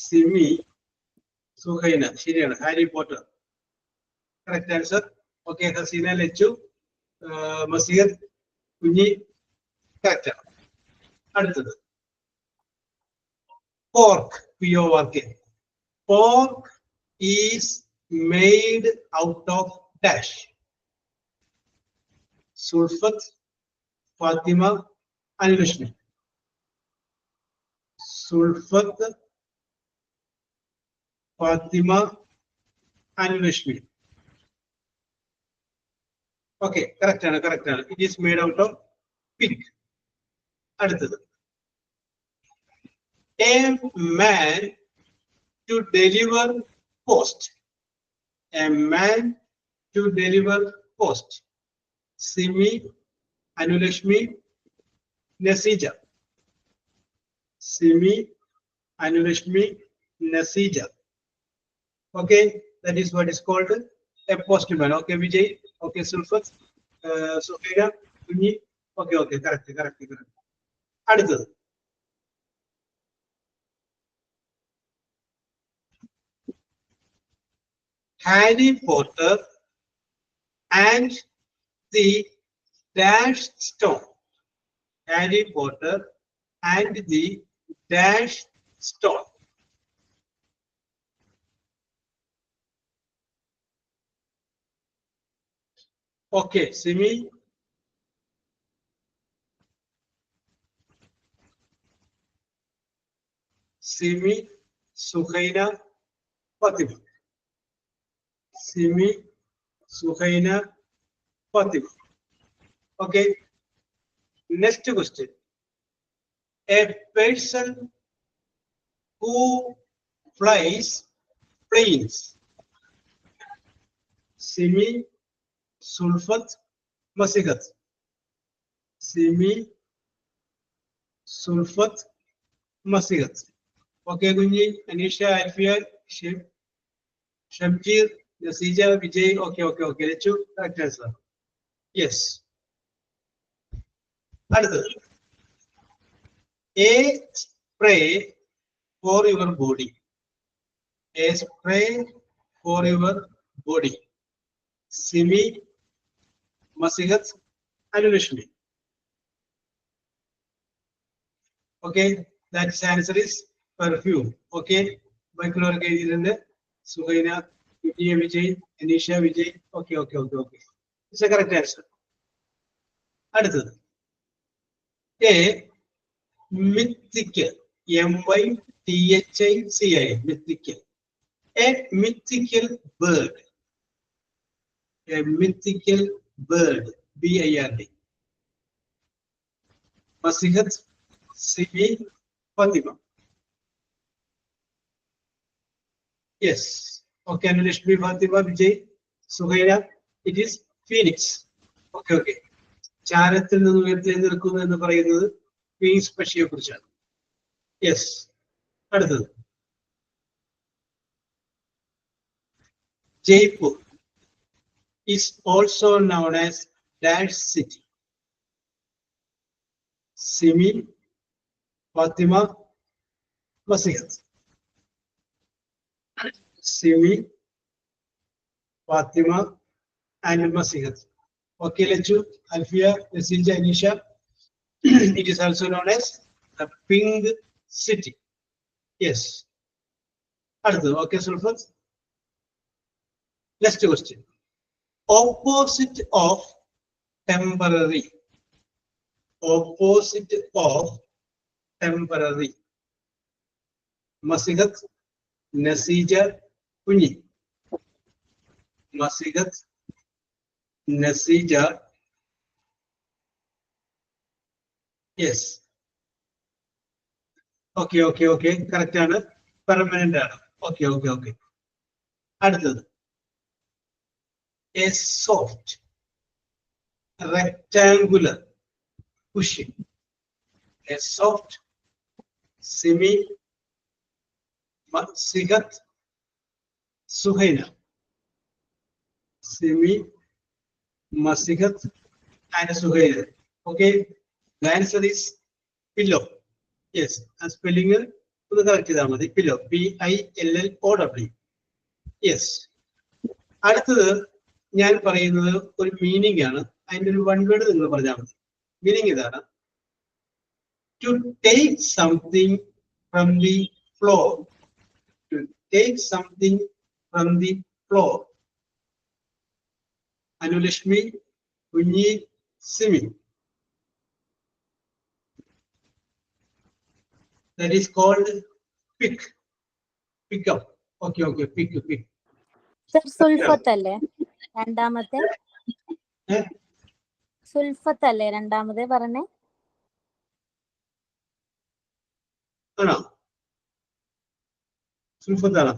Simi, Suhaina. ശരിയാണ്, Harry Potter. Correct answer. Okay. Haseena, Lachu, Maseer, Kunhi, correct. അടുത്തത് pork. PORK. Pork is made out of dash. Sulfat, Fatima, Anulashmi. Sulfat, Fatima, Anulashmi. Okay, correct ആണ്, correct ആണ്. It is made out of pig. അടുത്തത് a man to deliver post. A man to deliver post. Simi, Anulashmi, Nasija. Simi, Anulashmi, Nasija. Okay, that is what is called a postman. Okay, Vijay. Okay, Sulfat, Sophia, Kunyi. Okay, okay, correct, correct, correct. അടുത്തത് Harry Potter and the Dash Stone. Harry Potter and the Dash Stone. Okay, Simi. Simi, Suhaina, Fatima. Simi, Suhaina, Fatima. Okay. Next question. A person who flies planes. Simi, Sulfat, Masihat. Simi, Sulfat, Masihat. Okay, Gunji, Anisha, Alfia, Shamjir, Nasija, Vijay. Okay, okay, okay. Let's you correct answer. Yes. അടുത്തത് a spray for your body. A spray for your body. Simi, Masihath, Anulakshmi. Okay, that answer is perfume. Okay, ബാക്കിയുള്ളവർക്ക് എഴുതിയിട്ടുണ്ട്. Suhaina, Vijaya Vijay, Aneesha Vijay. Okay okay okay okay, it's a correct answer. അടുത്തത് a mythical, MYTHICAL, mythical. A mythical bird. A mythical bird, BIRD. Masihat, Sibi, Fatima. Yes. Okay, Anulashmi, Fatima, Vijay, Suhaira. It is phoenix. Okay, okay. ചാരത്തിൽ നിന്ന് ഉയർത്തെഴുന്നേൽക്കുന്നു എന്ന് പറയുന്നത് Phoenix പക്ഷിയെ കുറിച്ചാണ്. Yes. അടുത്തത് Jaipur is also known as Dash City. Simi, Fatima, Masihat. Simi, Fatima, and Masihat. Okay, Lechu, Alfia, Nasija, Anisha. It is also known as the Pink City. Yes. Okay, Sulfat. Next question. Opposite of temporary. Opposite of temporary. Masihat, Nasija, Punyi. Masihat, Nasija. Yes. Okay, okay, okay. Correct ആണ്. Permanent ആണ്. Okay, okay, okay. അടുത്തത് a soft rectangular cushion. A soft semi Masihat, Suhaina. Semi Masihat and Suhaina. Okay, the answer is pillow. Yes, and spelling ഒന്ന് correct ചെയ്താൽ മതി. pillow, PILLOW. Yes. അടുത്തത് ഞാൻ പറയുന്നത് ഒരു മീനിങ് ആണ്. അതിന്റെ ഒരു വൺ വേർഡ് നിങ്ങൾ പറഞ്ഞാൽ മതി. മീനിങ് ഇതാണ്: to take something from the floor. To take something from the floor. Anulakshmi, കുഞ്ഞി, Simi. That is called pick. Pick up. Okay, okay, pick, pick. Sulfath അല്ലേ രണ്ടാമത്തെ? സുൽഫത്ത് അല്ലേ രണ്ടാമത് പറഞ്ഞേ? ആണോ? സുൽഫത്താണോ?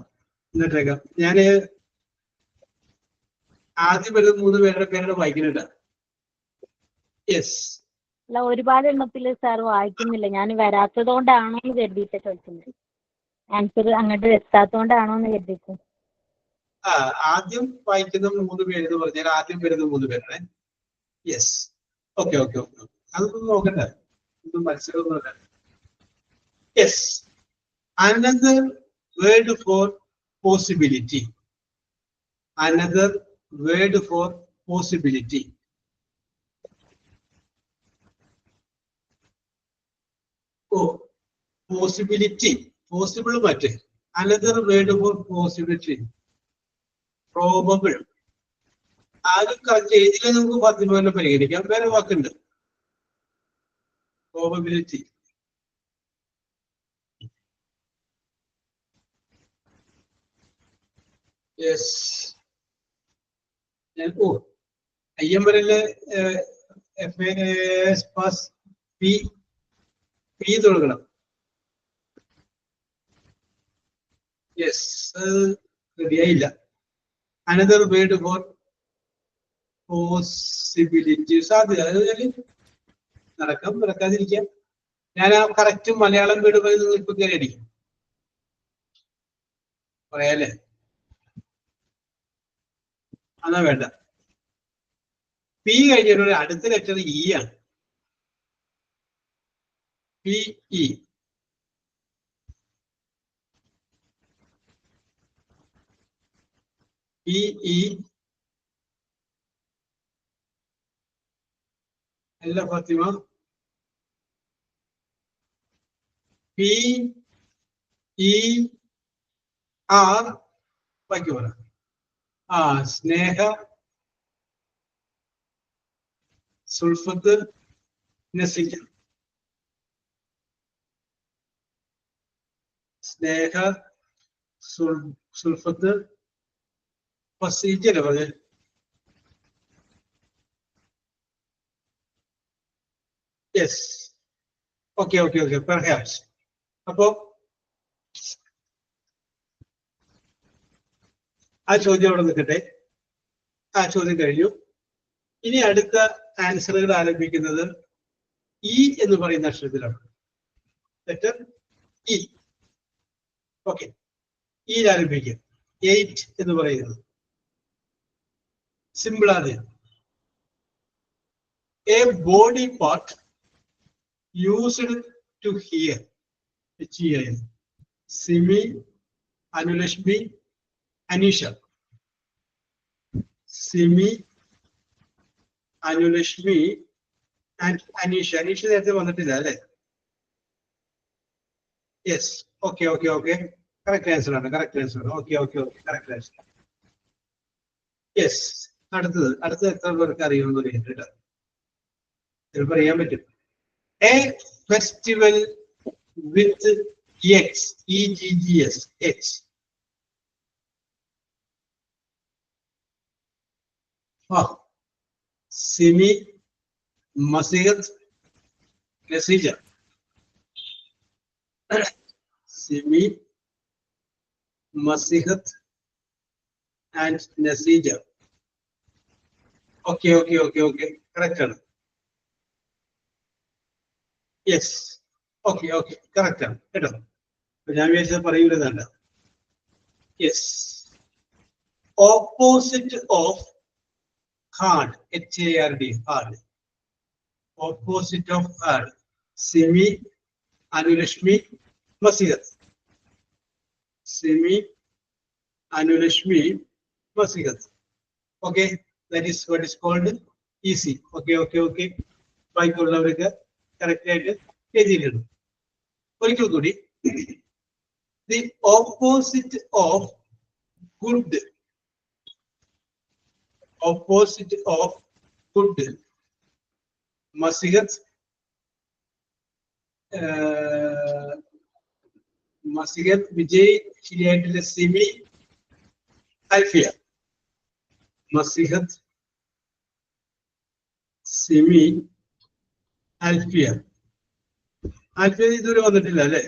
എന്നിട്ടേക്കാം. ഞാന് ആദ്യം വരുന്ന 3 പേരുടെ പേരുടെ വായിക്കുന്നുണ്ട്. യെസ്. അല്ല, ഒരുപാട് എണ്ണത്തില് സാർ വായിക്കുന്നില്ല. ഞാൻ വരാത്തത് കൊണ്ടാണോ എന്ന് കരുതിയിട്ട് ചോദിക്കുന്നത്. ആൻസർ അങ്ങോട്ട് എത്താത്തോണ്ടാണോ എന്ന് കരുതിയിട്ട്. ആദ്യം വായിക്കുന്ന 3 പേര് എന്ന് പറഞ്ഞാൽ ആദ്യം വരുന്ന 3 പേരുടെ. യെസ്. ഓക്കെ ഓക്കെ ഓക്കെ, അതൊന്നും നോക്കണ്ട, ഒന്നും മത്സരമൊന്നുമല്ല. Yes. Another word for possibility. Another word for possibility. Oh, possibility. Possible matter. Another word for possibility. Probable. ആരും കറക്റ്റ് എഴുതിയില്ല, നമുക്ക് 10 തന്നെ പരിഗണിക്കാം. വേറെ വാക്കുണ്ട്. പ്രോബബിലിറ്റി. യെസ്. അയ്യമ്പലില് പി തുടങ്ങണം. Yes, റെഡിയായില്ല. Another word for possibility. സാധ്യത നടക്കാം, നടക്കാതിരിക്കാം. ഞാൻ ആ കറക്റ്റ് മലയാളം വീട് പറയുന്നത് ഇപ്പൊ കയറി അടിക്കും പറയാല്ലേ? അതാ വേണ്ട. പി കഴിഞ്ഞിട്ട് അടുത്ത ലെറ്റർ ഇ ആണ്. PE. PE. Ella Fatima. PER. ബാക്കി പറ. സ്നേഹ, സുൽഫത്ത്, നസീജ. സ്നേഹ, സുൽഫത്ത്, ഫസീജ അല്ലേ പറഞ്ഞേ? Yes. Okay okay okay, perhaps. അപ്പോ ആ ചോദ്യം അവിടെ നിൽക്കട്ടെ. ആ ചോദ്യം കഴിഞ്ഞു. ഇനി അടുത്ത ആൻസറുകൾ ആരംഭിക്കുന്നത് ഇ എന്ന് പറയുന്ന അക്ഷരത്തിലാണ്. Letter E. ഓക്കെ, ഇയിൽ ആരംഭിക്കുക. 8 എന്ന് പറയുന്നത് സിമ്പിൾ ആണ്. A body part used to hear. Simi, Anulakshmi, Aneesha. Simi, Anulakshmi and Aneesha. Aneesha നേരത്തെ വന്നിട്ടില്ല അല്ലെ? Yes. Okay okay okay, correct answer ആണ്. Correct answer. Okay okay okay, correct answer. Yes. അടുത്തത് എത്ര പേർക്ക് അറിയുമെന്ന് അറിയാം കേട്ടോ. ചിലപ്പോൾ അറിയാൻ പറ്റും. A festival with eggs. EGGS. Eggs. Simi, Masihath, Naseeja. Simi, Masihath and Naseeja. Okay okay okay okay, correct ആണ്. യെസ്. ഓക്കെ ഓക്കെ, കറക്റ്റ് ആണ് കേട്ടോ. ഞാൻ വിചാരിച്ചത് പറയൂലെന്നല്ല. Yes. Opposite of hard. HARD. Hard. Opposite of hard. Simi, Anulakshmi, Masihath. Simi, Anulakshmi, Masihath. Okay, that is what is called easy. Okay okay okay, ബാക്കിയുള്ളവർക്ക് correct ആയിട്ട് എഴുതിയിട്ടുണ്ട്. ഒരിക്കൽ കൂടി. The opposite of good. Opposite of good. Masihath, Masihath, Vijay, ശരിയായിട്ടുള്ള സിമി, അൽഫിയ. മസീഹത്ത്, സിമി, അൽഫിയ. അൽഫിയ ഇതുവരെ വന്നിട്ടില്ല അല്ലെ?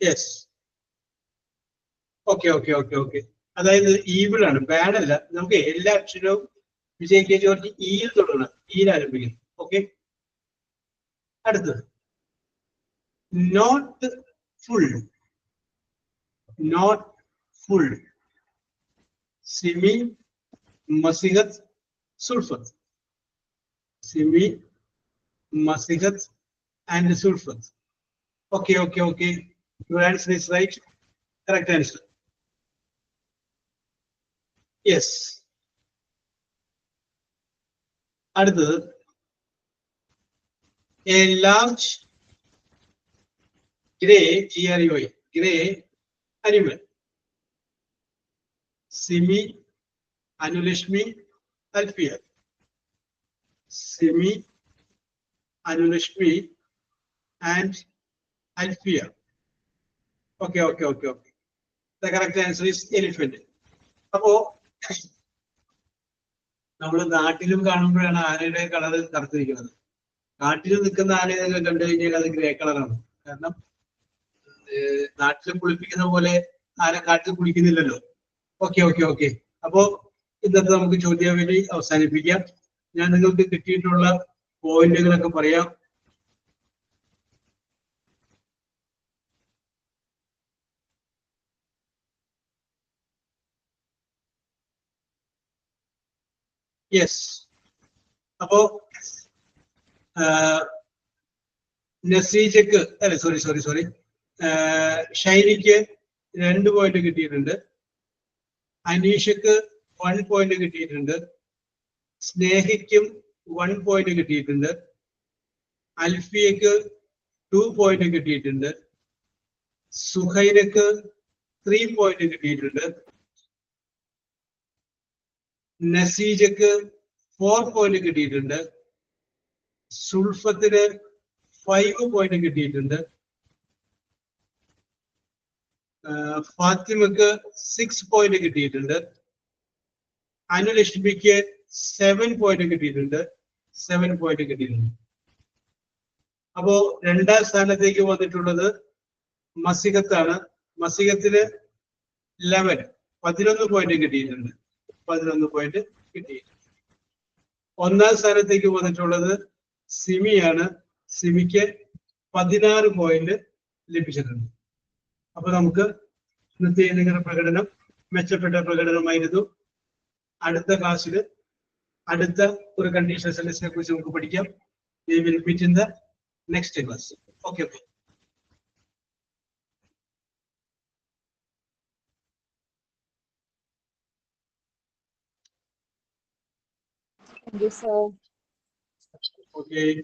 Yes. Okay okay okay okay, അതായത് ഈവിൾ ആണ്, ബാഡ് അല്ല. നമുക്ക് എല്ലാ അക്ഷരവും വിജയിക്കാൻ ജോർജ് ഈയിൽ തുടങ്ങണം. ഈയിൽ ആരംഭിക്കണം. ഓക്കെ, അടുത്തത് not full. Not full. Simi, Masihath, Sulfath. Simi, Masihath and Sulfath. Okay okay okay, your answer is right. Correct answer. Yes. അടുത്തത് a large grey, GREY, grey animal. Simi, Anulakshmi, Alfiya. Simi, Anulakshmi and Alfiya. Okay okay okay okay, the correct answer is elephant. അപ്പോ നമ്മൾ നാട്ടിലും കാണുമ്പോഴാണ് ആനയുടെ colour കറുത്തിരിക്കുന്നത്. കാട്ടിൽ നിൽക്കുന്ന ആനയൊക്കെ കണ്ടു കഴിഞ്ഞാൽ അത് ഗ്രേ കളറാണ്. കാരണം നാട്ടിൽ കുളിപ്പിക്കുന്ന പോലെ ആന കാട്ടിൽ കുളിക്കുന്നില്ലല്ലോ. ഓക്കെ ഓക്കെ ഓക്കെ, അപ്പോ ഇന്നത്തെ നമുക്ക് ചോദ്യാവലി അവസാനിപ്പിക്കാം. ഞാൻ നിങ്ങൾക്ക് കിട്ടിയിട്ടുള്ള പോയിന്റുകളൊക്കെ പറയാം. യെസ്. അപ്പോ നസീജക്ക് അല്ലെ സോറി ഷൈനിക്ക് 2 പോയിന്റ് കിട്ടിയിട്ടുണ്ട്. അനീഷക്ക് 1 പോയിന്റ് കിട്ടിയിട്ടുണ്ട്. സ്നേഹയ്ക്കും 1 പോയിന്റ് കിട്ടിയിട്ടുണ്ട്. അൽഫിയക്ക് 2 പോയിന്റ് കിട്ടിയിട്ടുണ്ട്. സുഹൈനക്ക് 3 പോയിന്റ് കിട്ടിയിട്ടുണ്ട്. നസീജക്ക് 4 പോയിന്റ് കിട്ടിയിട്ടുണ്ട്. സുൽഫത്തിന് 5 പോയിന്റ് കിട്ടിയിട്ടുണ്ട്. ഫാത്തിമക്ക് 6 പോയിന്റ് കിട്ടിയിട്ടുണ്ട്. അനുലക്ഷ്മിക്ക് 7 പോയിന്റ് കിട്ടിയിട്ടുണ്ട്. അപ്പോ 2ാം സ്ഥാനത്തേക്ക് വന്നിട്ടുള്ളത് മസികത്താണ്. മസികത്തിന് 11 പോയിന്റ് കിട്ടിയിട്ടുണ്ട്. 1ാം സ്ഥാനത്തേക്ക് വന്നിട്ടുള്ളത് സിമിയാണ്. സിമിക്ക് 16 പോയിന്റ് ലഭിച്ചിട്ടുണ്ട്. അപ്പൊ നമുക്ക് ഇന്നത്തെ നിങ്ങളുടെ പ്രകടനം മെച്ചപ്പെട്ട പ്രകടനമായിരുന്നു. അടുത്ത ക്ലാസ്സിൽ അടുത്ത ഒരു കണ്ടീഷൻ സെന്റൻസിനെ കുറിച്ച് നമുക്ക് പഠിക്കാം. We will meet in the next class. Okay. Thank you, sir. Okay.